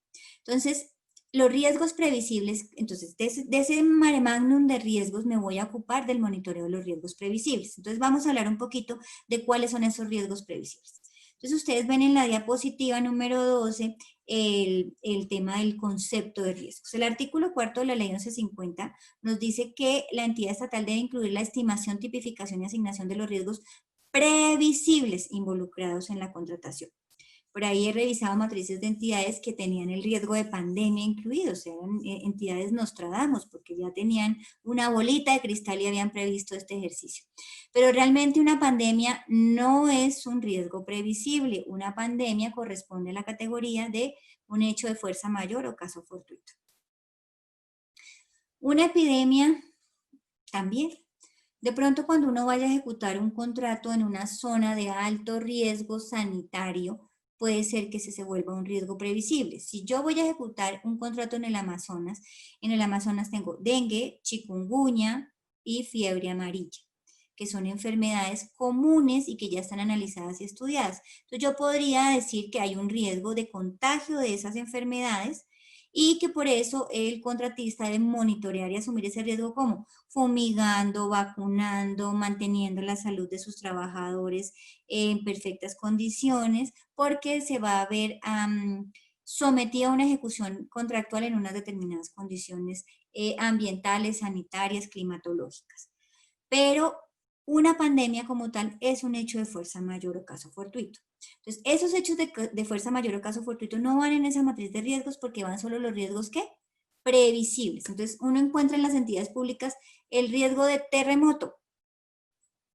Entonces, los riesgos previsibles, entonces, de ese mare magnum de riesgos me voy a ocupar del monitoreo de los riesgos previsibles. Entonces, vamos a hablar un poquito de cuáles son esos riesgos previsibles. Entonces, ustedes ven en la diapositiva número 12 el tema del concepto de riesgos. El artículo 4 de la Ley 1150 nos dice que la entidad estatal debe incluir la estimación, tipificación y asignación de los riesgos previsibles involucrados en la contratación. Por ahí he revisado matrices de entidades que tenían el riesgo de pandemia incluido, o sea, eran entidades Nostradamus, porque ya tenían una bolita de cristal y habían previsto este ejercicio. Pero realmente una pandemia no es un riesgo previsible. Una pandemia corresponde a la categoría de un hecho de fuerza mayor o caso fortuito. Una epidemia también. De pronto cuando uno vaya a ejecutar un contrato en una zona de alto riesgo sanitario, puede ser que se vuelva un riesgo previsible. Si yo voy a ejecutar un contrato en el Amazonas tengo dengue, chikungunya y fiebre amarilla, que son enfermedades comunes y que ya están analizadas y estudiadas. Entonces yo podría decir que hay un riesgo de contagio de esas enfermedades y que por eso el contratista debe monitorear y asumir ese riesgo como fumigando, vacunando, manteniendo la salud de sus trabajadores en perfectas condiciones, porque se va a ver sometida a una ejecución contractual en unas determinadas condiciones ambientales, sanitarias, climatológicas. Pero una pandemia como tal es un hecho de fuerza mayor o caso fortuito. Entonces, esos hechos de fuerza mayor o caso fortuito no van en esa matriz de riesgos porque van solo los riesgos, ¿qué? Previsibles. Entonces, uno encuentra en las entidades públicas el riesgo de terremoto.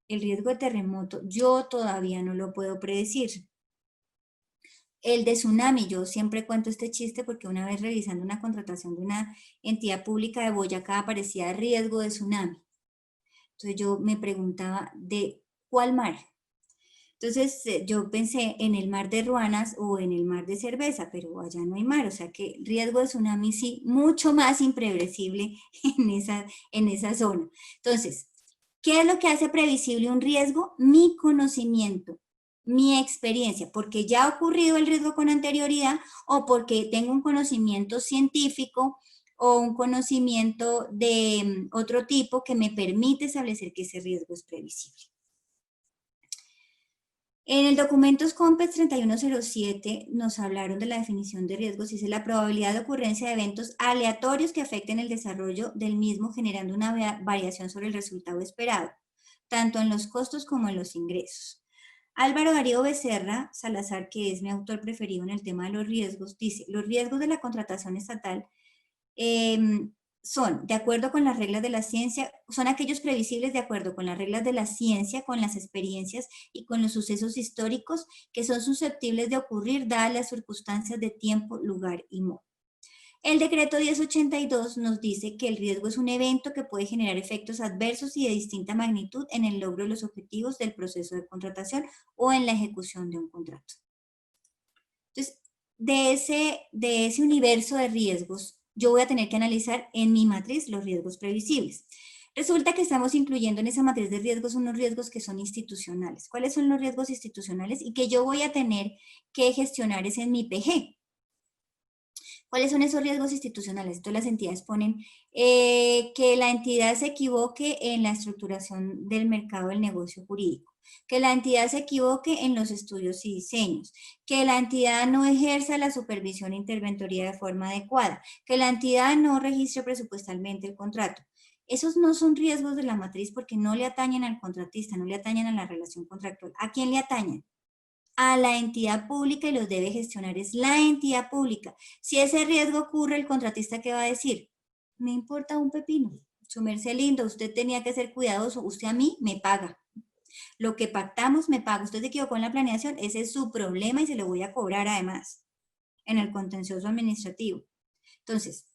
El riesgo de terremoto yo todavía no lo puedo predecir. El de tsunami, yo siempre cuento este chiste porque una vez revisando una contratación de una entidad pública de Boyacá aparecía riesgo de tsunami. Entonces yo me preguntaba, ¿de cuál mar? Entonces yo pensé en el mar de Ruanas o en el mar de Cerveza, pero allá no hay mar, o sea que riesgo de tsunami sí, mucho más impredecible en esa zona. Entonces, ¿qué es lo que hace previsible un riesgo? Mi conocimiento, mi experiencia, porque ya ha ocurrido el riesgo con anterioridad o porque tengo un conocimiento científico o un conocimiento de otro tipo que me permite establecer que ese riesgo es previsible. En el documento SCOMPES 3107 nos hablaron de la definición de riesgos, dice la probabilidad de ocurrencia de eventos aleatorios que afecten el desarrollo del mismo generando una variación sobre el resultado esperado, tanto en los costos como en los ingresos. Álvaro Darío Becerra Salazar, que es mi autor preferido en el tema de los riesgos, dice, los riesgos de la contratación estatal son, de acuerdo con las reglas de la ciencia, son aquellos previsibles de acuerdo con las reglas de la ciencia, con las experiencias y con los sucesos históricos que son susceptibles de ocurrir dadas las circunstancias de tiempo, lugar y modo. El decreto 1082 nos dice que el riesgo es un evento que puede generar efectos adversos y de distinta magnitud en el logro de los objetivos del proceso de contratación o en la ejecución de un contrato. Entonces, de ese universo de riesgos, yo voy a tener que analizar en mi matriz los riesgos previsibles. Resulta que estamos incluyendo en esa matriz de riesgos unos riesgos que son institucionales. ¿Cuáles son los riesgos institucionales? Y que yo voy a tener que gestionar es en mi PG. ¿Cuáles son esos riesgos institucionales? Entonces las entidades ponen que la entidad se equivoque en la estructuración del mercado del negocio jurídico, que la entidad se equivoque en los estudios y diseños, que la entidad no ejerza la supervisión e interventoría de forma adecuada, que la entidad no registre presupuestalmente el contrato. Esos no son riesgos de la matriz porque no le atañen al contratista, no le atañen a la relación contractual. ¿A quién le atañen? A la entidad pública y los debe gestionar es la entidad pública. Si ese riesgo ocurre, el contratista, ¿qué va a decir? Me importa un pepino. Su merced lindo, usted tenía que ser cuidadoso, usted a mí me paga. Lo que pactamos me paga. Usted se equivocó en la planeación, ese es su problema y se lo voy a cobrar además en el contencioso administrativo. Entonces,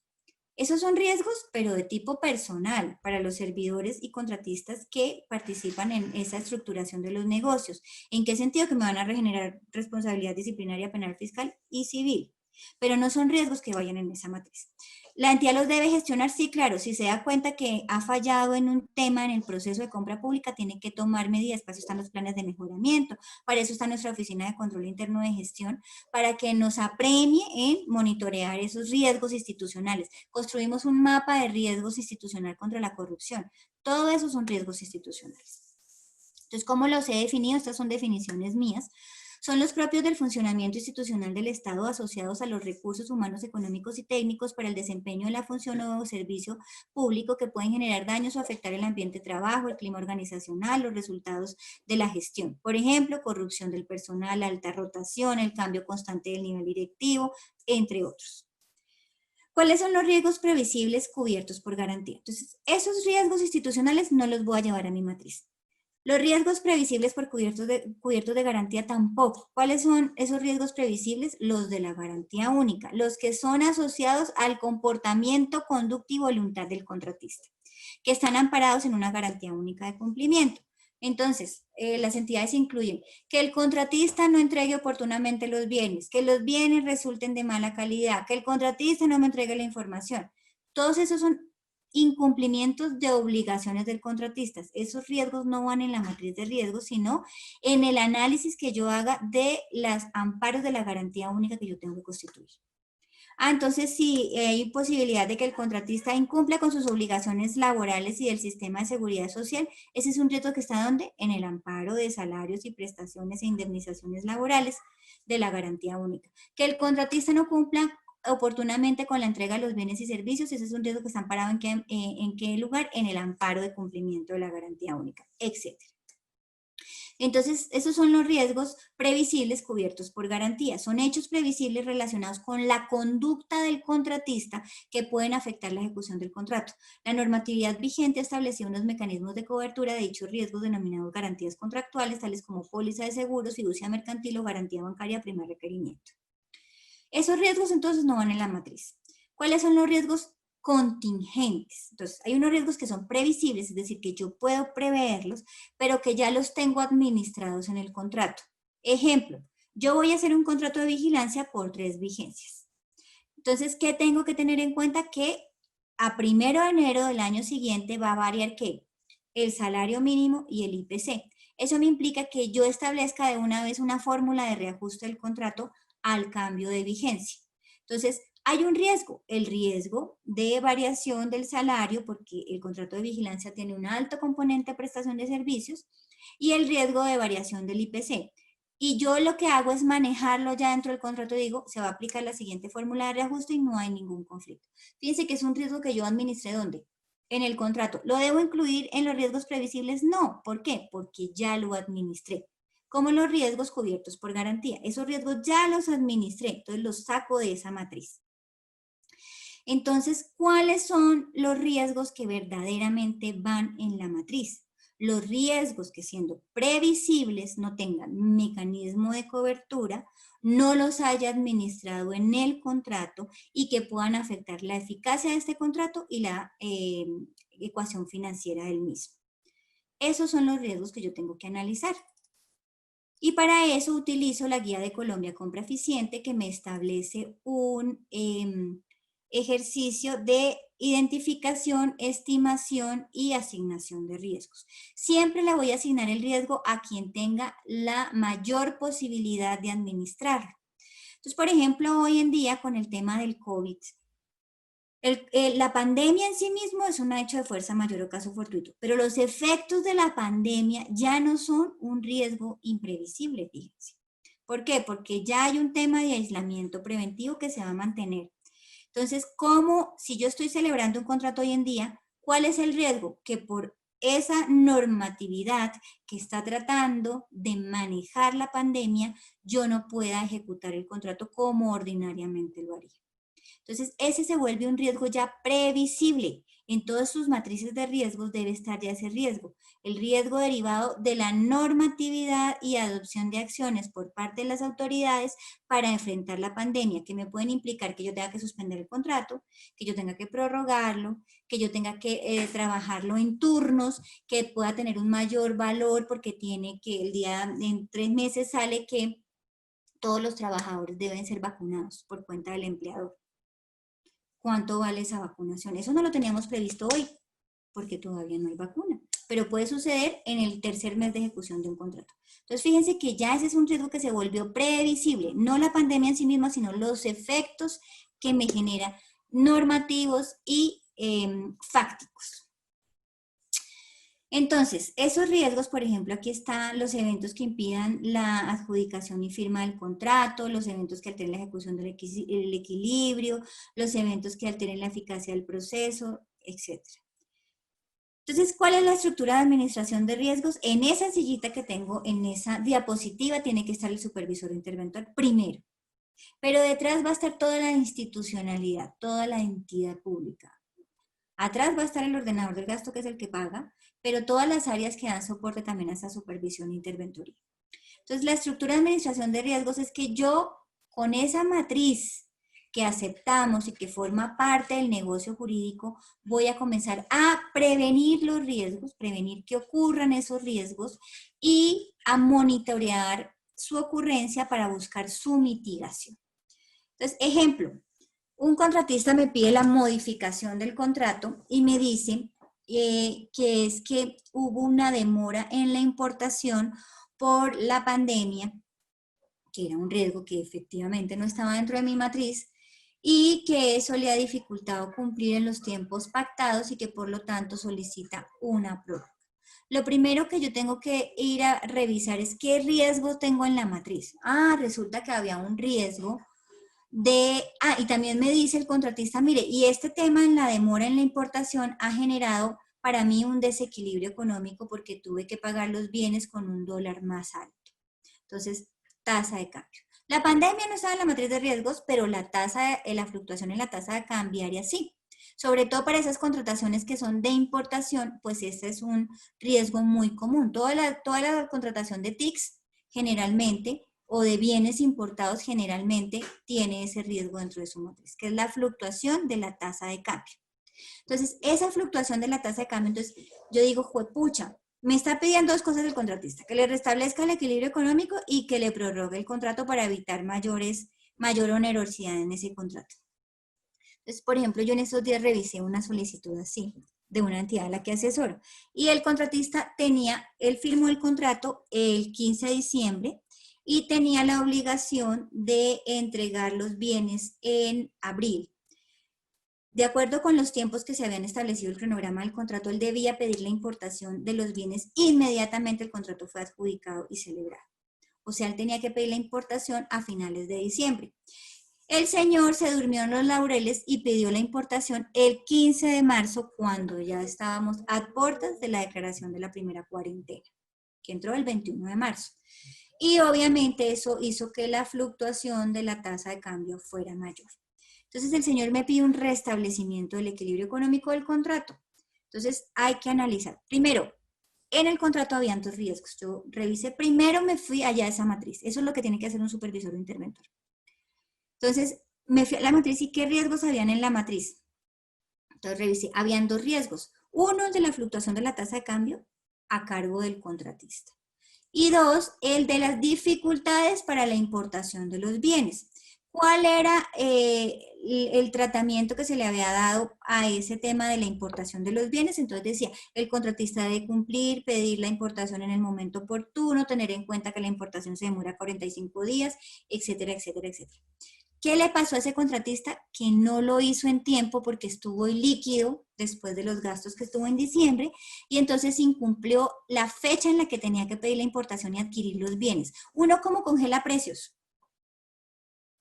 esos son riesgos, pero de tipo personal, para los servidores y contratistas que participan en esa estructuración de los negocios. ¿En qué sentido? Que me van a regenerar responsabilidad disciplinaria, penal, fiscal y civil. Pero no son riesgos que vayan en esa matriz. ¿La entidad los debe gestionar? Sí, claro. Si se da cuenta que ha fallado en un tema en el proceso de compra pública, tiene que tomar medidas. Para eso están los planes de mejoramiento, para eso está nuestra oficina de control interno de gestión, para que nos apremie en monitorear esos riesgos institucionales. Construimos un mapa de riesgos institucional contra la corrupción. Todo eso son riesgos institucionales. Entonces, ¿cómo los he definido? Estas son definiciones mías. Son los propios del funcionamiento institucional del Estado asociados a los recursos humanos, económicos y técnicos para el desempeño de la función o servicio público que pueden generar daños o afectar el ambiente de trabajo, el clima organizacional, los resultados de la gestión. Por ejemplo, corrupción del personal, alta rotación, el cambio constante del nivel directivo, entre otros. ¿Cuáles son los riesgos previsibles cubiertos por garantía? Entonces, esos riesgos institucionales no los voy a llevar a mi matriz. Los riesgos previsibles por cubiertos de garantía tampoco. ¿Cuáles son esos riesgos previsibles? Los de la garantía única, los que son asociados al comportamiento, conducta y voluntad del contratista, que están amparados en una garantía única de cumplimiento. Entonces, las entidades incluyen que el contratista no entregue oportunamente los bienes, que los bienes resulten de mala calidad, que el contratista no me entregue la información. Todos esos son incumplimientos de obligaciones del contratista. Esos riesgos no van en la matriz de riesgos, sino en el análisis que yo haga de los amparos de la garantía única que yo tengo que constituir. Entonces, si hay posibilidad de que el contratista incumpla con sus obligaciones laborales y del sistema de seguridad social, ese es un riesgo que está ¿dónde? En el amparo de salarios y prestaciones e indemnizaciones laborales de la garantía única. Que el contratista no cumpla oportunamente con la entrega de los bienes y servicios, ese es un riesgo que está amparado ¿en qué lugar? En el amparo de cumplimiento de la garantía única, etc. Entonces, esos son los riesgos previsibles cubiertos por garantía. Son hechos previsibles relacionados con la conducta del contratista que pueden afectar la ejecución del contrato. La normatividad vigente estableció unos mecanismos de cobertura de dichos riesgos denominados garantías contractuales, tales como póliza de seguros, fiducia mercantil o garantía bancaria a primer requerimiento. Esos riesgos entonces no van en la matriz. ¿Cuáles son los riesgos contingentes? Entonces, hay unos riesgos que son previsibles, es decir, que yo puedo preverlos, pero que ya los tengo administrados en el contrato. Ejemplo, yo voy a hacer un contrato de vigilancia por 3 vigencias. Entonces, ¿qué tengo que tener en cuenta? Que a 1 de enero del año siguiente va a variar ¿qué? El salario mínimo y el IPC. Eso me implica que yo establezca de una vez una fórmula de reajuste del contrato al cambio de vigencia. Entonces, hay un riesgo, el riesgo de variación del salario, porque el contrato de vigilancia tiene un alto componente de prestación de servicios, y el riesgo de variación del IPC. Y yo lo que hago es manejarlo ya dentro del contrato, digo, se va a aplicar la siguiente fórmula de reajuste y no hay ningún conflicto. Fíjense que es un riesgo que yo administré, ¿dónde? En el contrato. ¿Lo debo incluir en los riesgos previsibles? No. ¿Por qué? Porque ya lo administré. Como los riesgos cubiertos por garantía. Esos riesgos ya los administré, entonces los saco de esa matriz. Entonces, ¿cuáles son los riesgos que verdaderamente van en la matriz? Los riesgos que siendo previsibles no tengan mecanismo de cobertura, no los haya administrado en el contrato y que puedan afectar la eficacia de este contrato y la ecuación financiera del mismo. Esos son los riesgos que yo tengo que analizar. Y para eso utilizo la guía de Colombia Compra Eficiente, que me establece un ejercicio de identificación, estimación y asignación de riesgos. Siempre le voy a asignar el riesgo a quien tenga la mayor posibilidad de administrarlo. Entonces, por ejemplo, hoy en día con el tema del COVID, la pandemia en sí mismo es un hecho de fuerza mayor o caso fortuito, pero los efectos de la pandemia ya no son un riesgo imprevisible, fíjense. ¿Por qué? Porque ya hay un tema de aislamiento preventivo que se va a mantener. Entonces, ¿cómo, si yo estoy celebrando un contrato hoy en día, cuál es el riesgo? Que por esa normatividad que está tratando de manejar la pandemia, yo no pueda ejecutar el contrato como ordinariamente lo haría. Entonces, ese se vuelve un riesgo ya previsible. En todas sus matrices de riesgos debe estar ya ese riesgo. El riesgo derivado de la normatividad y adopción de acciones por parte de las autoridades para enfrentar la pandemia, que me pueden implicar que yo tenga que suspender el contrato, que yo tenga que prorrogarlo, que yo tenga que trabajarlo en turnos, que pueda tener un mayor valor porque tiene que el día, en 3 meses sale que todos los trabajadores deben ser vacunados por cuenta del empleador. ¿Cuánto vale esa vacunación? Eso no lo teníamos previsto hoy, porque todavía no hay vacuna, pero puede suceder en el tercer mes de ejecución de un contrato. Entonces, fíjense que ya ese es un riesgo que se volvió previsible, no la pandemia en sí misma, sino los efectos que me genera normativos y fácticos. Entonces, esos riesgos, por ejemplo, aquí están los eventos que impidan la adjudicación y firma del contrato, los eventos que alteren la ejecución del equilibrio, los eventos que alteren la eficacia del proceso, etc. Entonces, ¿cuál es la estructura de administración de riesgos? En esa sillita que tengo, en esa diapositiva, tiene que estar el supervisor interventor primero. Pero detrás va a estar toda la institucionalidad, toda la entidad pública. Atrás va a estar el ordenador del gasto, que es el que paga, pero todas las áreas que dan soporte también a esa supervisión e interventoría. Entonces, la estructura de administración de riesgos es que yo, con esa matriz que aceptamos y que forma parte del negocio jurídico, voy a comenzar a prevenir los riesgos, prevenir que ocurran esos riesgos y a monitorear su ocurrencia para buscar su mitigación. Entonces, ejemplo, un contratista me pide la modificación del contrato y me dice que es que hubo una demora en la importación por la pandemia, que era un riesgo que efectivamente no estaba dentro de mi matriz, y que eso le ha dificultado cumplir en los tiempos pactados y que por lo tanto solicita una prórroga. Lo primero que yo tengo que ir a revisar es qué riesgo tengo en la matriz. Resulta que había un riesgo y también me dice el contratista, mire, y este tema en la demora en la importación ha generado para mí un desequilibrio económico porque tuve que pagar los bienes con un dólar más alto. Entonces, tasa de cambio. La pandemia no estaba en la matriz de riesgos, pero la fluctuación en la tasa de cambiaria sí. Sobre todo para esas contrataciones que son de importación, pues este es un riesgo muy común. Toda la contratación de TICs generalmente o de bienes importados generalmente tiene ese riesgo dentro de su matriz, que es la fluctuación de la tasa de cambio. Entonces, esa fluctuación de la tasa de cambio, entonces yo digo, juepucha, me está pidiendo 2 cosas el contratista, que le restablezca el equilibrio económico y que le prorrogue el contrato para evitar mayor onerosidad en ese contrato. Entonces, por ejemplo, yo en estos días revisé una solicitud así, de una entidad a la que asesoro, y el contratista él firmó el contrato el 15 de diciembre, y tenía la obligación de entregar los bienes en abril. De acuerdo con los tiempos que se habían establecido el cronograma del contrato, él debía pedir la importación de los bienes inmediatamente el contrato fue adjudicado y celebrado. O sea, él tenía que pedir la importación a finales de diciembre. El señor se durmió en los laureles y pidió la importación el 15 de marzo, cuando ya estábamos a puertas de la declaración de la primera cuarentena, que entró el 21 de marzo. Y obviamente eso hizo que la fluctuación de la tasa de cambio fuera mayor. Entonces el señor me pide un restablecimiento del equilibrio económico del contrato. Entonces hay que analizar. Primero, en el contrato habían 2 riesgos. Yo revisé, primero me fui allá a esa matriz. Eso es lo que tiene que hacer un supervisor o interventor. Entonces, me fui a la matriz y ¿qué riesgos habían en la matriz? Entonces revisé, habían 2 riesgos. Uno, de la fluctuación de la tasa de cambio a cargo del contratista. Y 2, el de las dificultades para la importación de los bienes. ¿Cuál era el tratamiento que se le había dado a ese tema de la importación de los bienes? Entonces decía, el contratista debe cumplir, pedir la importación en el momento oportuno, tener en cuenta que la importación se demora 45 días, etcétera, etcétera, etcétera. ¿Qué le pasó a ese contratista? Que no lo hizo en tiempo porque estuvo ilíquido después de los gastos que estuvo en diciembre y entonces incumplió la fecha en la que tenía que pedir la importación y adquirir los bienes. Uno, ¿cómo congela precios?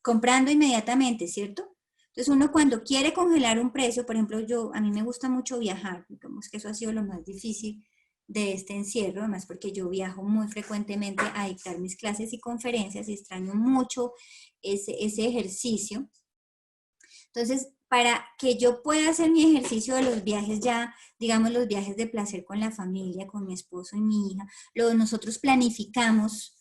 Comprando inmediatamente, ¿cierto? Entonces uno cuando quiere congelar un precio, por ejemplo, a mí me gusta mucho viajar, digamos que eso ha sido lo más difícil de este encierro, además porque yo viajo muy frecuentemente a dictar mis clases y conferencias y extraño mucho ese ejercicio. Entonces, para que yo pueda hacer mi ejercicio de los viajes ya, digamos los viajes de placer con la familia, con mi esposo y mi hija, nosotros planificamos,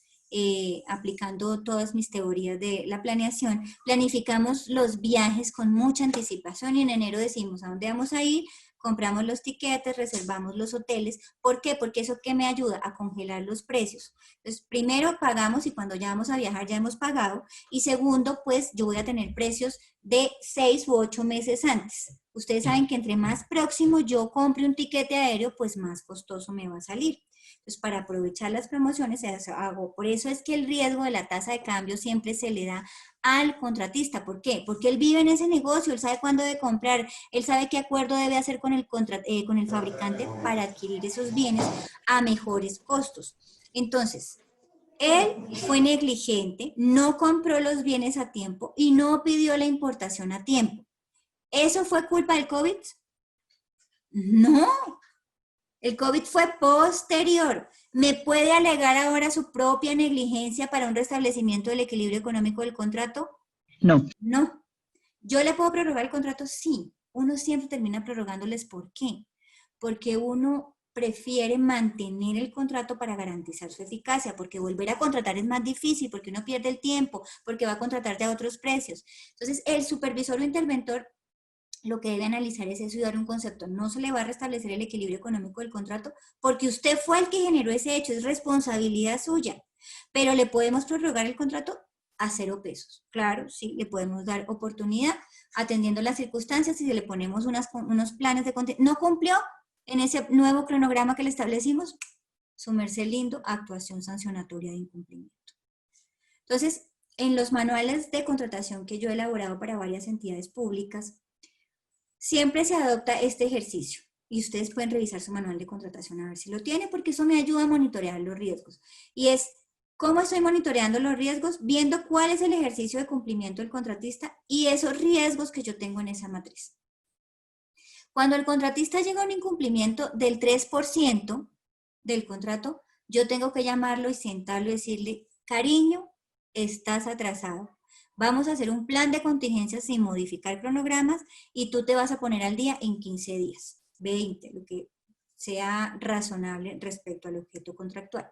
aplicando todas mis teorías de la planeación, planificamos los viajes con mucha anticipación y en enero decimos a dónde vamos a ir, compramos los tiquetes, reservamos los hoteles. ¿Por qué? Porque eso que me ayuda a congelar los precios. Entonces, primero pagamos y cuando ya vamos a viajar ya hemos pagado. Y segundo, pues yo voy a tener precios de 6 u 8 meses antes. Ustedes saben que entre más próximo yo compre un tiquete aéreo, pues más costoso me va a salir. Entonces, para aprovechar las promociones, hago. Por eso es que el riesgo de la tasa de cambio siempre se le da al contratista. ¿Por qué? Porque él vive en ese negocio, él sabe cuándo debe comprar, él sabe qué acuerdo debe hacer con el fabricante para adquirir esos bienes a mejores costos. Entonces, él fue negligente, no compró los bienes a tiempo y no pidió la importación a tiempo. ¿Eso fue culpa del COVID? No. El COVID fue posterior. ¿Me puede alegar ahora su propia negligencia para un restablecimiento del equilibrio económico del contrato? No. No. ¿Yo le puedo prorrogar el contrato? Sí. Uno siempre termina prorrogándoles. ¿Por qué? Porque uno prefiere mantener el contrato para garantizar su eficacia, porque volver a contratar es más difícil, porque uno pierde el tiempo, porque va a contratarte a otros precios. Entonces, el supervisor o interventor lo que debe analizar es eso y dar un concepto. No se le va a restablecer el equilibrio económico del contrato porque usted fue el que generó ese hecho, es responsabilidad suya. Pero le podemos prorrogar el contrato a 0 pesos. Claro, sí, le podemos dar oportunidad atendiendo las circunstancias y si le ponemos unos planes de contenido. No cumplió en ese nuevo cronograma que le establecimos, su merced lindo, actuación sancionatoria de incumplimiento. Entonces, en los manuales de contratación que yo he elaborado para varias entidades públicas, siempre se adopta este ejercicio y ustedes pueden revisar su manual de contratación a ver si lo tiene porque eso me ayuda a monitorear los riesgos. Y es, ¿cómo estoy monitoreando los riesgos? Viendo cuál es el ejercicio de cumplimiento del contratista y esos riesgos que yo tengo en esa matriz. Cuando el contratista llega a un incumplimiento del 3% del contrato, yo tengo que llamarlo y sentarlo y decirle, cariño, estás atrasado. Vamos a hacer un plan de contingencia sin modificar cronogramas y tú te vas a poner al día en 15 días, 20, lo que sea razonable respecto al objeto contractual.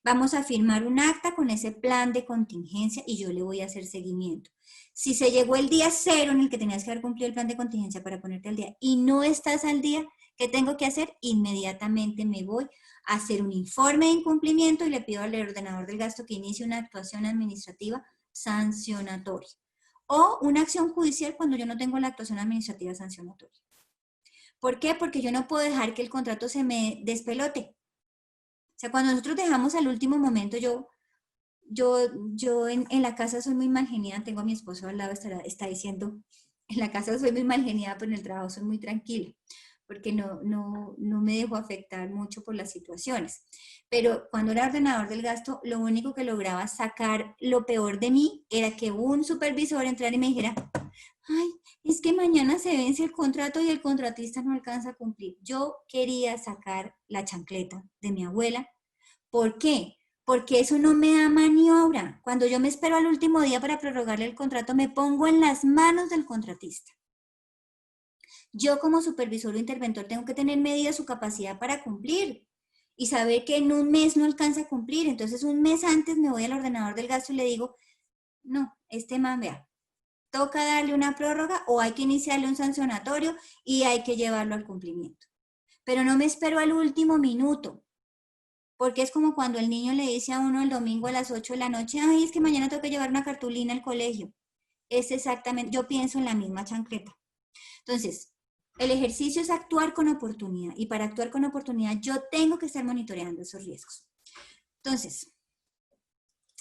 Vamos a firmar un acta con ese plan de contingencia y yo le voy a hacer seguimiento. Si se llegó el día 0 en el que tenías que haber cumplido el plan de contingencia para ponerte al día y no estás al día, ¿qué tengo que hacer? Inmediatamente me voy a hacer un informe de incumplimiento y le pido al ordenador del gasto que inicie una actuación administrativa sancionatoria o una acción judicial cuando yo no tengo la actuación administrativa sancionatoria. ¿Por qué? Porque yo no puedo dejar que el contrato se me despelote. O sea, cuando nosotros dejamos al último momento, yo en la casa soy muy mal geniada, tengo a mi esposo al lado, está diciendo, en la casa soy muy mal geniada, pero en el trabajo soy muy tranquila, porque no me dejo afectar mucho por las situaciones. Pero cuando era ordenador del gasto, lo único que lograba sacar lo peor de mí era que un supervisor entrara y me dijera, ay, es que mañana se vence el contrato y el contratista no alcanza a cumplir. Yo quería sacar la chancleta de mi abuela. ¿Por qué? porque eso no me da maniobra. Cuando yo me espero al último día para prorrogarle el contrato, me pongo en las manos del contratista. Yo como supervisor o interventor tengo que tener medida su capacidad para cumplir y saber que en un mes no alcanza a cumplir. Entonces un mes antes me voy al ordenador del gasto y le digo, no, este man, vea, toca darle una prórroga o hay que iniciarle un sancionatorio y hay que llevarlo al cumplimiento. Pero no me espero al último minuto, porque es como cuando el niño le dice a uno el domingo a las 8 de la noche, ay, es que mañana tengo que llevar una cartulina al colegio. Es exactamente, yo pienso en la misma chancleta. Entonces, el ejercicio es actuar con oportunidad y para actuar con oportunidad yo tengo que estar monitoreando esos riesgos. Entonces,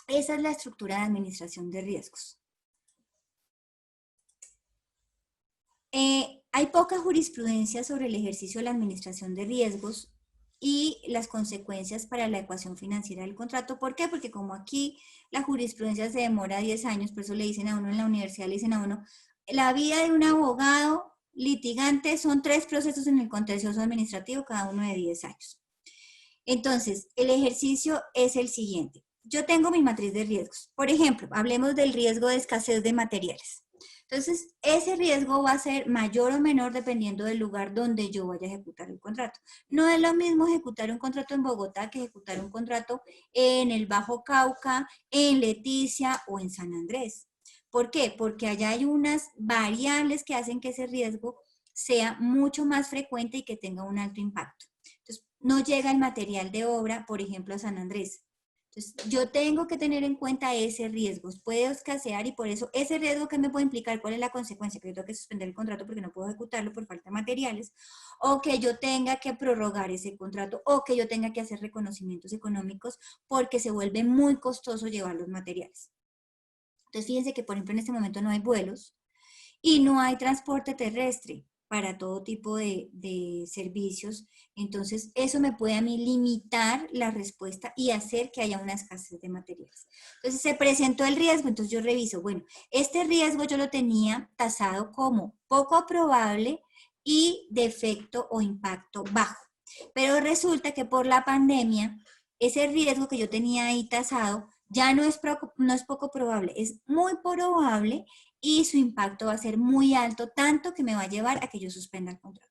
esa es la estructura de administración de riesgos. Hay poca jurisprudencia sobre el ejercicio de la administración de riesgos y las consecuencias para la ecuación financiera del contrato. ¿Por qué? Porque como aquí la jurisprudencia se demora 10 años, por eso le dicen a uno en la universidad, le dicen a uno, la vida de un abogado litigante son 3 procesos en el contencioso administrativo, cada uno de 10 años. Entonces, el ejercicio es el siguiente. Yo tengo mi matriz de riesgos. Por ejemplo, hablemos del riesgo de escasez de materiales. Entonces, ese riesgo va a ser mayor o menor dependiendo del lugar donde yo vaya a ejecutar el contrato. No es lo mismo ejecutar un contrato en Bogotá que ejecutar un contrato en el Bajo Cauca, en Leticia o en San Andrés. ¿Por qué? Porque allá hay unas variables que hacen que ese riesgo sea mucho más frecuente y que tenga un alto impacto. Entonces, no llega el material de obra, por ejemplo, a San Andrés. Entonces, yo tengo que tener en cuenta ese riesgo. Puede escasear y por eso ese riesgo que me puede implicar, ¿cuál es la consecuencia? Que yo tengo que suspender el contrato porque no puedo ejecutarlo por falta de materiales, o que yo tenga que prorrogar ese contrato, o que yo tenga que hacer reconocimientos económicos porque se vuelve muy costoso llevar los materiales. Entonces, fíjense que, por ejemplo, en este momento no hay vuelos y no hay transporte terrestre para todo tipo de servicios. Entonces, eso me puede a mí limitar la respuesta y hacer que haya una escasez de materiales. Entonces, se presentó el riesgo, entonces yo reviso, bueno, este riesgo yo lo tenía tasado como poco probable y de efecto o impacto bajo. Pero resulta que por la pandemia, ese riesgo que yo tenía ahí tasado ya no es poco probable, es muy probable y su impacto va a ser muy alto, tanto que me va a llevar a que yo suspenda el contrato.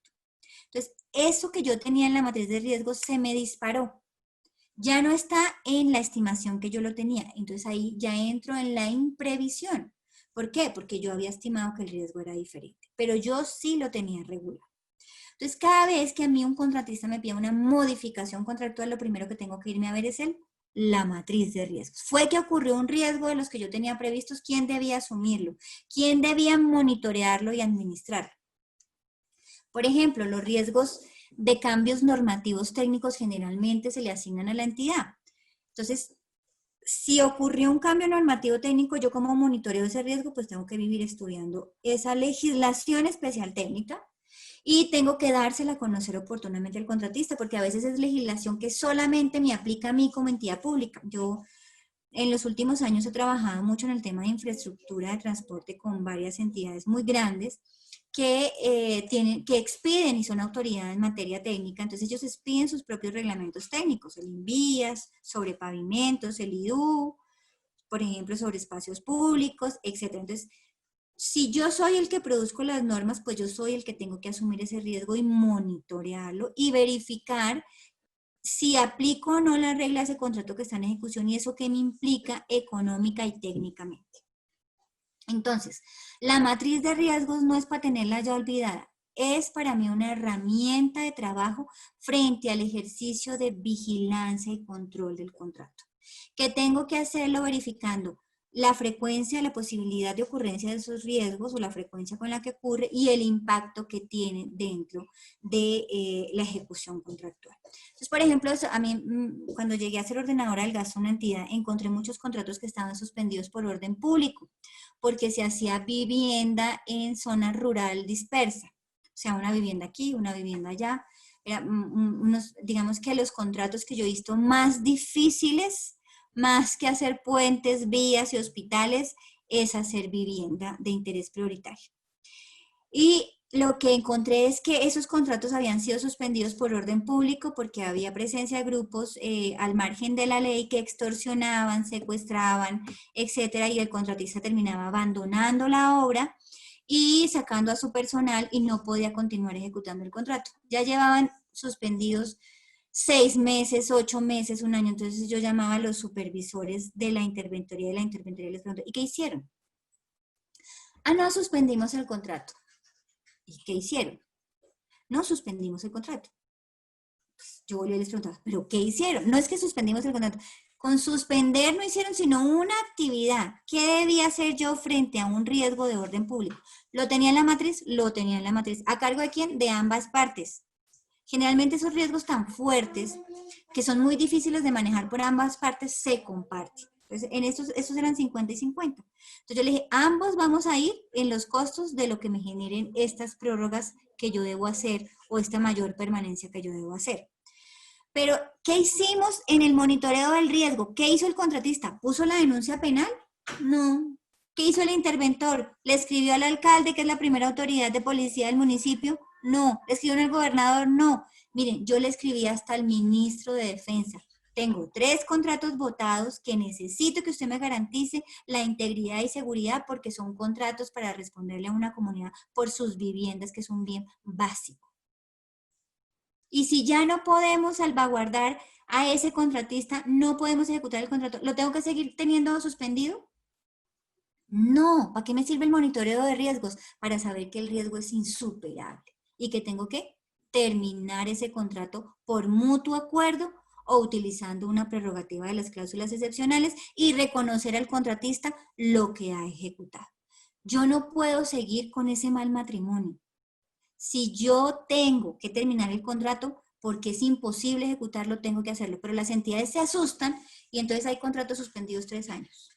Entonces, eso que yo tenía en la matriz de riesgos se me disparó. Ya no está en la estimación que yo lo tenía. Entonces, ahí ya entro en la imprevisión. ¿Por qué? Porque yo había estimado que el riesgo era diferente, pero yo sí lo tenía regular. Entonces, cada vez que a mí un contratista me pide una modificación contractual, lo primero que tengo que irme a ver es la matriz de riesgos. ¿Fue que ocurrió un riesgo de los que yo tenía previstos? ¿Quién debía asumirlo? ¿Quién debía monitorearlo y administrarlo? Por ejemplo, los riesgos de cambios normativos técnicos generalmente se le asignan a la entidad. Entonces, si ocurrió un cambio normativo técnico, yo como monitoreo ese riesgo, pues tengo que vivir estudiando esa legislación especial técnica y tengo que dársela a conocer oportunamente al contratista, porque a veces es legislación que solamente me aplica a mí como entidad pública. Yo en los últimos años he trabajado mucho en el tema de infraestructura de transporte con varias entidades muy grandes que, que expiden y son autoridades en materia técnica. Entonces ellos expiden sus propios reglamentos técnicos, el INVIAS, sobre pavimentos, el IDU, por ejemplo, sobre espacios públicos, etc. Entonces, si yo soy el que produzco las normas, pues yo soy el que tengo que asumir ese riesgo y monitorearlo y verificar si aplico o no la regla de ese contrato que está en ejecución y eso qué me implica económica y técnicamente. Entonces, la matriz de riesgos no es para tenerla ya olvidada, es para mí una herramienta de trabajo frente al ejercicio de vigilancia y control del contrato, que tengo que hacerlo verificando la frecuencia, la posibilidad de ocurrencia de esos riesgos o la frecuencia con la que ocurre y el impacto que tiene dentro de la ejecución contractual. Entonces, por ejemplo, a mí cuando llegué a ser ordenadora del gasto de una entidad, encontré muchos contratos que estaban suspendidos por orden público, porque se hacía vivienda en zona rural dispersa, o sea, una vivienda aquí, una vivienda allá. Era digamos que los contratos que yo he visto más difíciles, más que hacer puentes, vías y hospitales, es hacer vivienda de interés prioritario. Y lo que encontré es que esos contratos habían sido suspendidos por orden público porque había presencia de grupos al margen de la ley que extorsionaban, secuestraban, etcétera, y el contratista terminaba abandonando la obra y sacando a su personal y no podía continuar ejecutando el contrato. Ya llevaban suspendidos 6 meses, 8 meses, un año. Entonces yo llamaba a los supervisores de la interventoría y les pregunté, ¿y qué hicieron? Ah, no, suspendimos el contrato. ¿Y qué hicieron? No, suspendimos el contrato. Pues yo volví y les preguntaba, ¿pero qué hicieron? No es que suspendimos el contrato. Con suspender no hicieron sino una actividad. ¿Qué debía hacer yo frente a un riesgo de orden público? ¿Lo tenía en la matriz? Lo tenía en la matriz. ¿A cargo de quién? De ambas partes. Generalmente esos riesgos tan fuertes, que son muy difíciles de manejar por ambas partes, se comparten. Entonces, en estos eran 50 y 50. Entonces yo le dije, ambos vamos a ir en los costos de lo que me generen estas prórrogas que yo debo hacer o esta mayor permanencia que yo debo hacer. Pero, ¿qué hicimos en el monitoreo del riesgo? ¿Qué hizo el contratista? ¿Puso la denuncia penal? No. ¿Qué hizo el interventor? ¿Le escribió al alcalde, que es la primera autoridad de policía del municipio? No. ¿Le escribió al gobernador? No. Miren, yo le escribí hasta al ministro de Defensa. Tengo 3 contratos votados que necesito que usted me garantice la integridad y seguridad porque son contratos para responderle a una comunidad por sus viviendas, que es un bien básico. Y si ya no podemos salvaguardar a ese contratista, no podemos ejecutar el contrato, ¿lo tengo que seguir teniendo suspendido? No. ¿Para qué me sirve el monitoreo de riesgos? Para saber que el riesgo es insuperable y que tengo que terminar ese contrato por mutuo acuerdo o utilizando una prerrogativa de las cláusulas excepcionales y reconocer al contratista lo que ha ejecutado. Yo no puedo seguir con ese mal matrimonio. Si yo tengo que terminar el contrato porque es imposible ejecutarlo, tengo que hacerlo. Pero las entidades se asustan y entonces hay contratos suspendidos 3 años.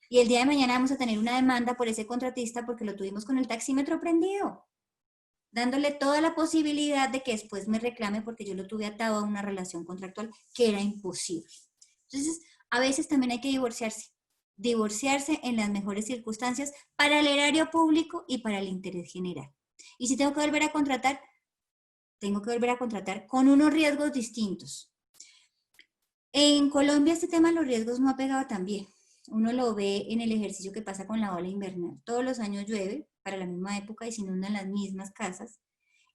Y el día de mañana vamos a tener una demanda por ese contratista porque lo tuvimos con el taxímetro prendido, dándole toda la posibilidad de que después me reclame porque yo lo tuve atado a una relación contractual que era imposible. Entonces, a veces también hay que divorciarse en las mejores circunstancias para el erario público y para el interés general. Y si tengo que volver a contratar, tengo que volver a contratar con unos riesgos distintos. En Colombia este tema de los riesgos no ha pegado tan bien. Uno lo ve en el ejercicio que pasa con la ola invernal. Todos los años llueve para la misma época y se inundan las mismas casas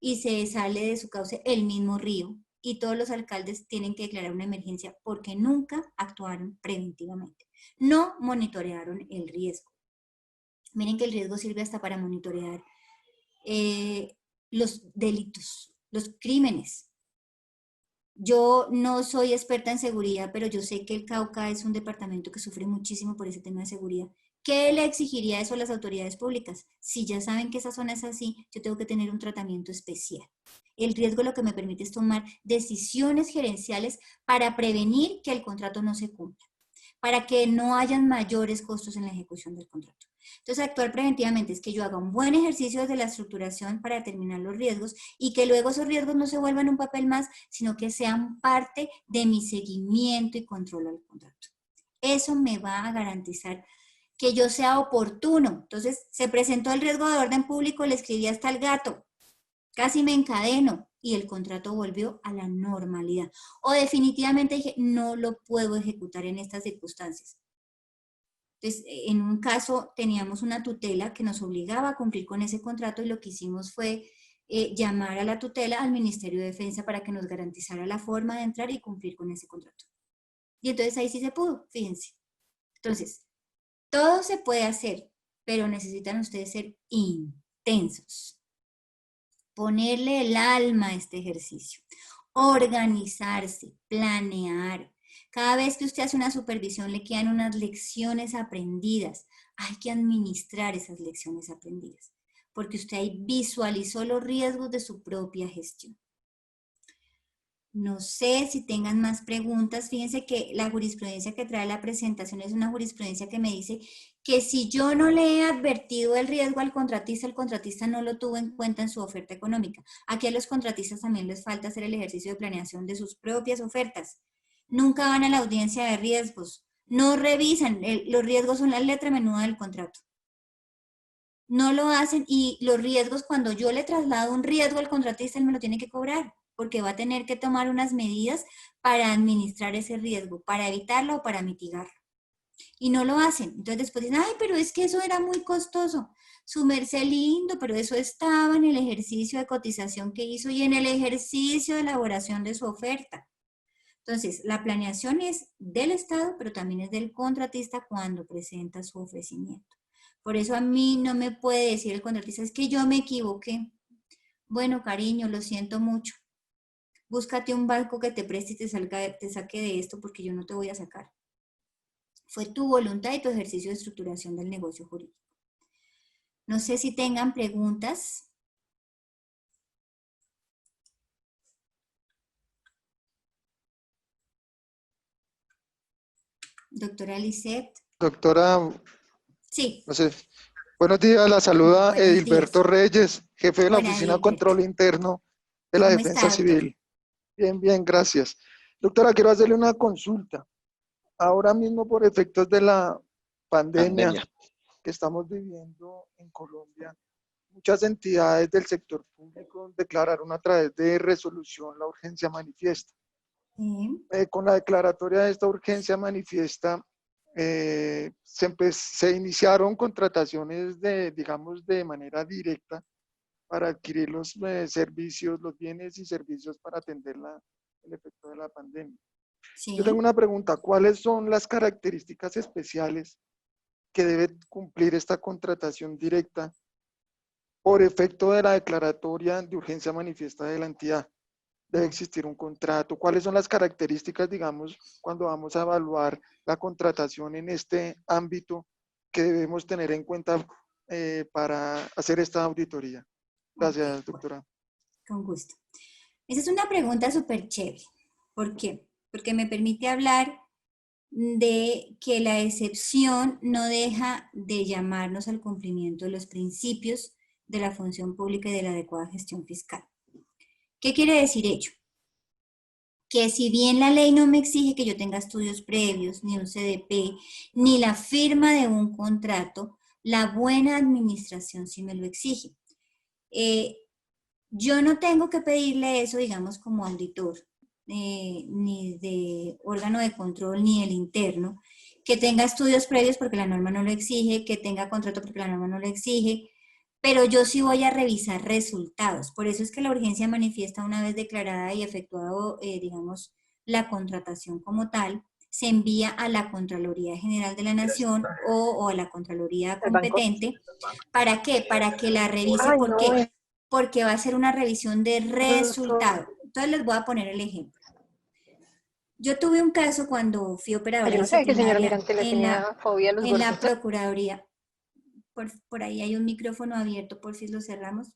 y se sale de su cauce el mismo río y todos los alcaldes tienen que declarar una emergencia porque nunca actuaron preventivamente. No monitorearon el riesgo. Miren que el riesgo sirve hasta para monitorear los delitos, los crímenes. Yo no soy experta en seguridad, pero yo sé que el Cauca es un departamento que sufre muchísimo por ese tema de seguridad. ¿Qué le exigiría eso a las autoridades públicas? Si ya saben que esa zona es así, yo tengo que tener un tratamiento especial. El riesgo lo que me permite es tomar decisiones gerenciales para prevenir que el contrato no se cumpla, para que no hayan mayores costos en la ejecución del contrato. Entonces, actuar preventivamente es que yo haga un buen ejercicio desde la estructuración para determinar los riesgos y que luego esos riesgos no se vuelvan un papel más, sino que sean parte de mi seguimiento y control al contrato. Eso me va a garantizar que yo sea oportuno. Entonces, se presentó el riesgo de orden público, le escribí hasta el gato, casi me encadeno y el contrato volvió a la normalidad. O definitivamente dije, no lo puedo ejecutar en estas circunstancias. Entonces, en un caso teníamos una tutela que nos obligaba a cumplir con ese contrato y lo que hicimos fue llamar a la tutela al Ministerio de Defensa para que nos garantizara la forma de entrar y cumplir con ese contrato. Y entonces ahí sí se pudo, fíjense. Entonces, todo se puede hacer, pero necesitan ustedes ser intensos. Ponerle el alma a este ejercicio. Organizarse, planear. Cada vez que usted hace una supervisión le quedan unas lecciones aprendidas. Hay que administrar esas lecciones aprendidas, porque usted ahí visualizó los riesgos de su propia gestión. No sé si tengan más preguntas. Fíjense que la jurisprudencia que trae la presentación es una jurisprudencia que me dice que si yo no le he advertido el riesgo al contratista, el contratista no lo tuvo en cuenta en su oferta económica. Aquí a los contratistas también les falta hacer el ejercicio de planeación de sus propias ofertas. Nunca van a la audiencia de riesgos. No revisan. Los riesgos son la letra menuda del contrato. No lo hacen y los riesgos, cuando yo le traslado un riesgo al contratista, él me lo tiene que cobrar, porque va a tener que tomar unas medidas para administrar ese riesgo, para evitarlo o para mitigarlo. Y no lo hacen. Entonces después dicen, ay, pero es que eso era muy costoso. Su merced lindo, pero eso estaba en el ejercicio de cotización que hizo y en el ejercicio de elaboración de su oferta. Entonces, la planeación es del Estado, pero también es del contratista cuando presenta su ofrecimiento. Por eso a mí no me puede decir el contratista, es que yo me equivoqué. Bueno, cariño, lo siento mucho. Búscate un banco que te preste y te saque de esto porque yo no te voy a sacar. Fue tu voluntad y tu ejercicio de estructuración del negocio jurídico. No sé si tengan preguntas. Doctora Lisette. Doctora, Sí. no sé, buenos días, la saluda Buenos Edilberto días. Reyes, jefe de la Hola, Oficina de Edilberto. Control Interno de la ¿Cómo Defensa está, doctor? Civil. Bien, bien, gracias. Doctora, quiero hacerle una consulta. Ahora mismo, por efectos de la pandemia que estamos viviendo en Colombia, muchas entidades del sector público declararon a través de resolución la urgencia manifiesta. Sí. Con la declaratoria de esta urgencia manifiesta, se iniciaron contrataciones digamos, de manera directa para adquirir los servicios, los bienes y servicios para atender el efecto de la pandemia. Sí. Yo tengo una pregunta, ¿cuáles son las características especiales que debe cumplir esta contratación directa por efecto de la declaratoria de urgencia manifiesta de la entidad? Debe existir un contrato. ¿Cuáles son las características, digamos, cuando vamos a evaluar la contratación en este ámbito que debemos tener en cuenta para hacer esta auditoría? Gracias, doctora. Con gusto. Esa es una pregunta súper chévere. ¿Por qué? Porque me permite hablar de que la excepción no deja de llamarnos al cumplimiento de los principios de la función pública y de la adecuada gestión fiscal. ¿Qué quiere decir ello? Que si bien la ley no me exige que yo tenga estudios previos, ni un CDP, ni la firma de un contrato, la buena administración sí me lo exige. Yo no tengo que pedirle eso, digamos, como auditor, ni de órgano de control, ni el interno, que tenga estudios previos porque la norma no lo exige, que tenga contrato porque la norma no lo exige, pero yo sí voy a revisar resultados. Por eso es que la urgencia manifiesta, una vez declarada y efectuado, digamos, la contratación como tal, se envía a la Contraloría General de la Nación o a la Contraloría competente. ¿Para qué? Para que la revise. ¿Por qué? Porque va a ser una revisión de resultado. Entonces les voy a poner el ejemplo. Yo tuve un caso cuando fui operadora Yo no sé que señora disciplinaria Mirante le tenía fobia a los en la gordos. Procuraduría. Por ahí hay un micrófono abierto, por si lo cerramos.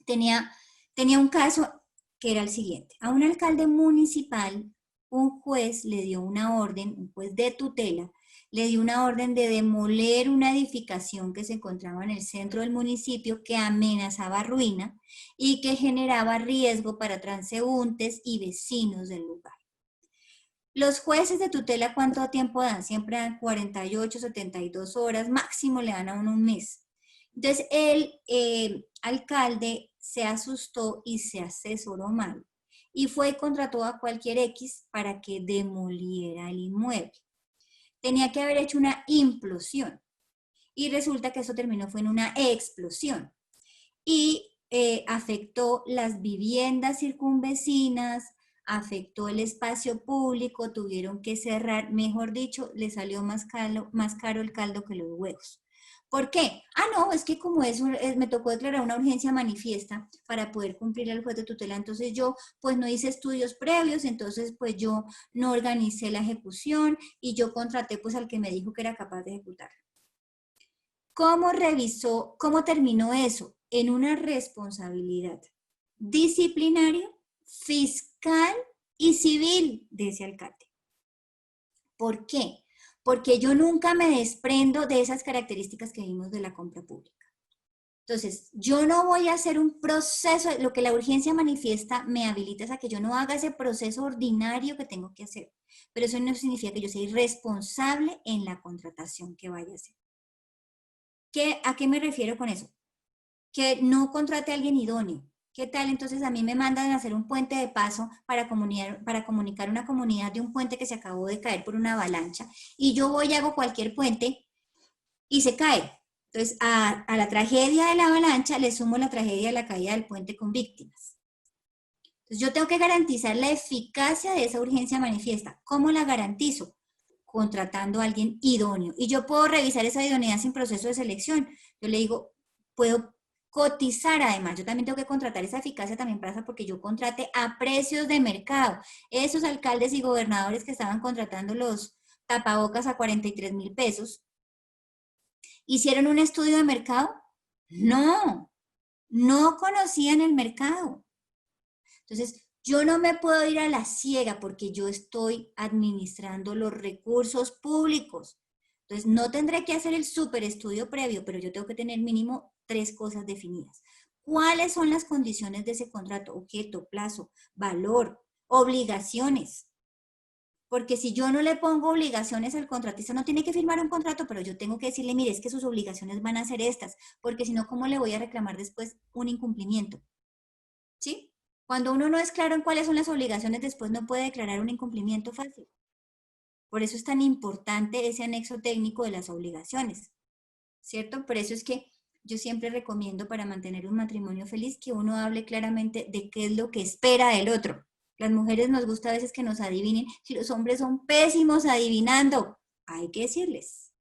Tenía un caso que era el siguiente. A un alcalde municipal, un juez le dio una orden, un juez de tutela, le dio una orden de demoler una edificación que se encontraba en el centro del municipio que amenazaba ruina y que generaba riesgo para transeúntes y vecinos del lugar. Los jueces de tutela, ¿cuánto tiempo dan? Siempre dan 48, 72 horas, máximo le dan a uno un mes. Entonces, el alcalde se asustó y se asesoró mal. Y fue y contrató a cualquier X para que demoliera el inmueble. Tenía que haber hecho una implosión. Y resulta que eso terminó fue en una explosión. Y afectó las viviendas circunvecinas, afectó el espacio público, tuvieron que cerrar, mejor dicho, le salió más caro el caldo que los huevos. ¿Por qué? No, es que como eso me tocó declarar una urgencia manifiesta para poder cumplir el juez de tutela, entonces yo pues no hice estudios previos, entonces pues yo no organicé la ejecución y yo contraté pues al que me dijo que era capaz de ejecutar. ¿Cómo revisó, cómo terminó eso? En una responsabilidad disciplinaria, fiscal y civil de ese alcalde. ¿Por qué? Porque yo nunca me desprendo de esas características que vimos de la compra pública. Entonces, yo no voy a hacer un proceso, lo que la urgencia manifiesta me habilita es a que yo no haga ese proceso ordinario que tengo que hacer. Pero eso no significa que yo sea irresponsable en la contratación que vaya a hacer. ¿A qué me refiero con eso? Que no contrate a alguien idóneo. ¿Qué tal? Entonces a mí me mandan a hacer un puente de paso para comunicar una comunidad de un puente que se acabó de caer por una avalancha, y yo voy y hago cualquier puente y se cae. Entonces a la tragedia de la avalancha le sumo la tragedia de la caída del puente con víctimas. Entonces yo tengo que garantizar la eficacia de esa urgencia manifiesta. ¿Cómo la garantizo? Contratando a alguien idóneo. Y yo puedo revisar esa idoneidad sin proceso de selección. Yo le digo, puedo cotizar además. Yo también tengo que contratar. Esa eficacia también pasa porque yo contrate a precios de mercado. Esos alcaldes y gobernadores que estaban contratando los tapabocas a 43.000 pesos, ¿hicieron un estudio de mercado? No, no conocían el mercado. Entonces, yo no me puedo ir a la ciega porque yo estoy administrando los recursos públicos. Entonces, no tendré que hacer el súper estudio previo, pero yo tengo que tener mínimo 3 cosas definidas. ¿Cuáles son las condiciones de ese contrato? Objeto, plazo, valor, obligaciones. Porque si yo no le pongo obligaciones al contratista, no tiene que firmar un contrato, pero yo tengo que decirle, mire, es que sus obligaciones van a ser estas, porque si no, ¿cómo le voy a reclamar después un incumplimiento? ¿Sí? Cuando uno no es claro en cuáles son las obligaciones, después no puede declarar un incumplimiento fácil. Por eso es tan importante ese anexo técnico de las obligaciones, ¿cierto? Por eso es que yo siempre recomiendo, para mantener un matrimonio feliz, que uno hable claramente de qué es lo que espera del otro. Las mujeres nos gusta a veces que nos adivinen, si los hombres son pésimos adivinando, hay que decirles,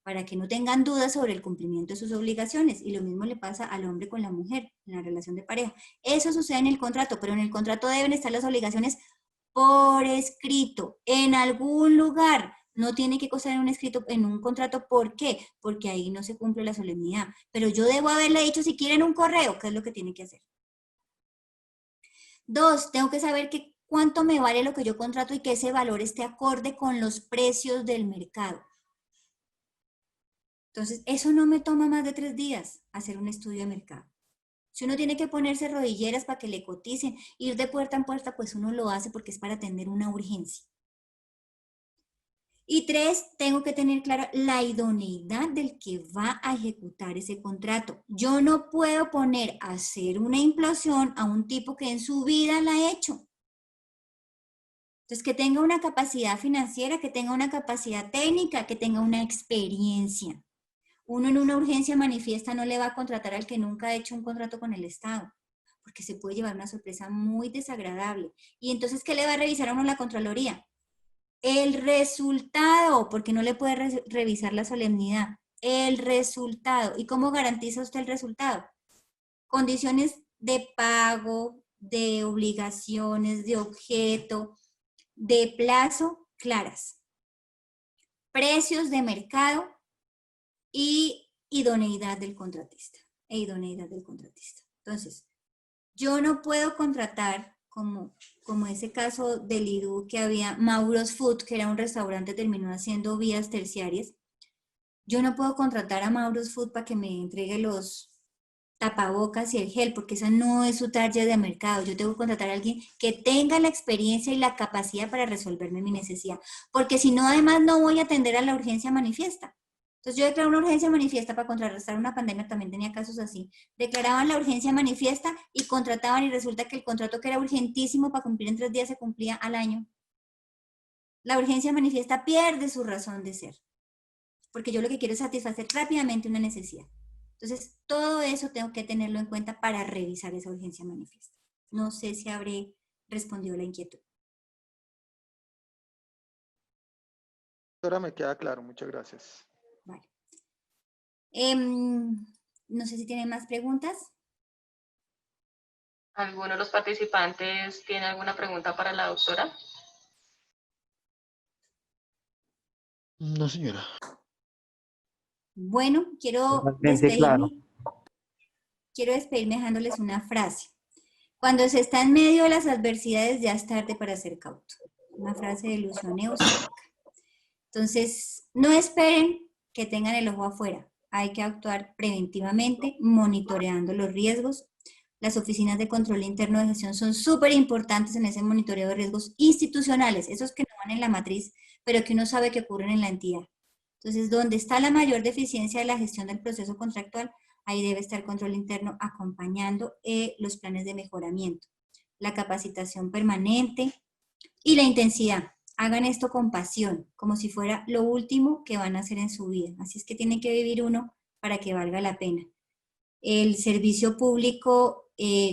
para que no tengan dudas sobre el cumplimiento de sus obligaciones. Y lo mismo le pasa al hombre con la mujer, en la relación de pareja. Eso sucede en el contrato, pero en el contrato deben estar las obligaciones por escrito, en algún lugar. No tiene que constar en un escrito, en un contrato. ¿Por qué? Porque ahí no se cumple la solemnidad. Pero yo debo haberle dicho, si quieren un correo, ¿qué es lo que tiene que hacer? 2, tengo que saber cuánto me vale lo que yo contrato y que ese valor esté acorde con los precios del mercado. Entonces, eso no me toma más de 3 días, hacer un estudio de mercado. Si uno tiene que ponerse rodilleras para que le coticen, ir de puerta en puerta, pues uno lo hace porque es para atender una urgencia. Y 3, tengo que tener clara la idoneidad del que va a ejecutar ese contrato. Yo no puedo poner a hacer una implosión a un tipo que en su vida la ha hecho. Entonces, que tenga una capacidad financiera, que tenga una capacidad técnica, que tenga una experiencia. Uno en una urgencia manifiesta no le va a contratar al que nunca ha hecho un contrato con el Estado, porque se puede llevar una sorpresa muy desagradable. Y entonces, ¿qué le va a revisar a uno la Contraloría? El resultado, porque no le puede revisar la solemnidad. El resultado. ¿Y cómo garantiza usted el resultado? Condiciones de pago, de obligaciones, de objeto, de plazo claras. Precios de mercado y idoneidad del contratista. Entonces, yo no puedo contratar como ese caso del IDU que había, Mauro's Food, que era un restaurante, terminó haciendo vías terciarias. Yo no puedo contratar a Mauro's Food para que me entregue los tapabocas y el gel, porque esa no es su target de mercado. Yo tengo que contratar a alguien que tenga la experiencia y la capacidad para resolverme mi necesidad, porque si no, además no voy a atender a la urgencia manifiesta. Entonces yo declaro una urgencia manifiesta para contrarrestar una pandemia, también tenía casos así. Declaraban la urgencia manifiesta y contrataban, y resulta que el contrato que era urgentísimo para cumplir en 3 días se cumplía al año. La urgencia manifiesta pierde su razón de ser, porque yo lo que quiero es satisfacer rápidamente una necesidad. Entonces, todo eso tengo que tenerlo en cuenta para revisar esa urgencia manifiesta. No sé si habré respondido la inquietud. Ahora me queda claro, muchas gracias. Vale. No sé si tienen más preguntas. ¿Alguno de los participantes tiene alguna pregunta para la doctora? No, señora. Bueno, quiero Totalmente claro. despedirme dejándoles una frase. Cuando se está en medio de las adversidades, ya es tarde para ser cauto. Una frase de Lucio Neustácar. Entonces, no esperen que tengan el ojo afuera. Hay que actuar preventivamente, monitoreando los riesgos. Las oficinas de control interno de gestión son súper importantes en ese monitoreo de riesgos institucionales, esos que no van en la matriz, pero que uno sabe que ocurren en la entidad. Entonces, donde está la mayor deficiencia de la gestión del proceso contractual, ahí debe estar el control interno acompañando los planes de mejoramiento, la capacitación permanente y la intensidad. Hagan esto con pasión, como si fuera lo último que van a hacer en su vida. Así es que tienen que vivir uno para que valga la pena. El servicio público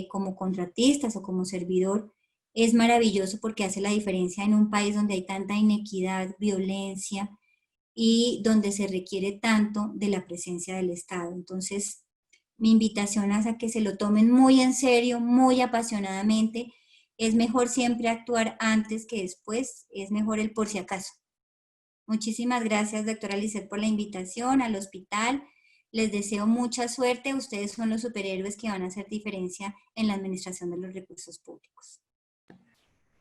como contratistas o como servidor es maravilloso porque hace la diferencia en un país donde hay tanta inequidad, violencia y donde se requiere tanto de la presencia del Estado. Entonces, mi invitación es a que se lo tomen muy en serio, muy apasionadamente. Es mejor siempre actuar antes que después, es mejor el por si acaso. Muchísimas gracias, doctora Lisset, por la invitación al hospital. Les deseo mucha suerte. Ustedes son los superhéroes que van a hacer diferencia en la administración de los recursos públicos.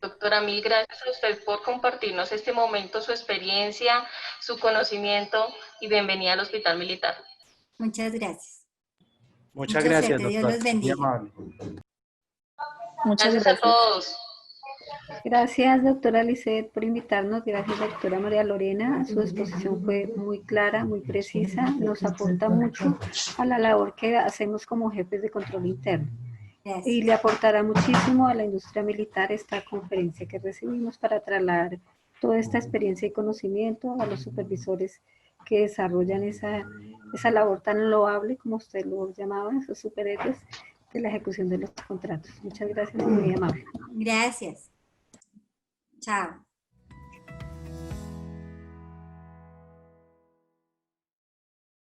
Doctora, mil gracias a usted por compartirnos este momento, su experiencia, su conocimiento y bienvenida al Hospital Militar. Muchas gracias. Muchas Mucha gracias, suerte. Dios doctor. los Muy bendiga. amable. Muchas Gracias a gracias. todos. Gracias, doctora Lisset, por invitarnos. Gracias, doctora María Lorena. Su exposición fue muy clara, muy precisa. Nos aporta mucho a la labor que hacemos como jefes de control interno. Gracias. Y le aportará muchísimo a la industria militar esta conferencia que recibimos para trasladar toda esta experiencia y conocimiento a los supervisores que desarrollan esa labor tan loable, como usted lo llamaba, esos superhéroes de la ejecución de los contratos. Muchas gracias y muy amable. Gracias. Chao.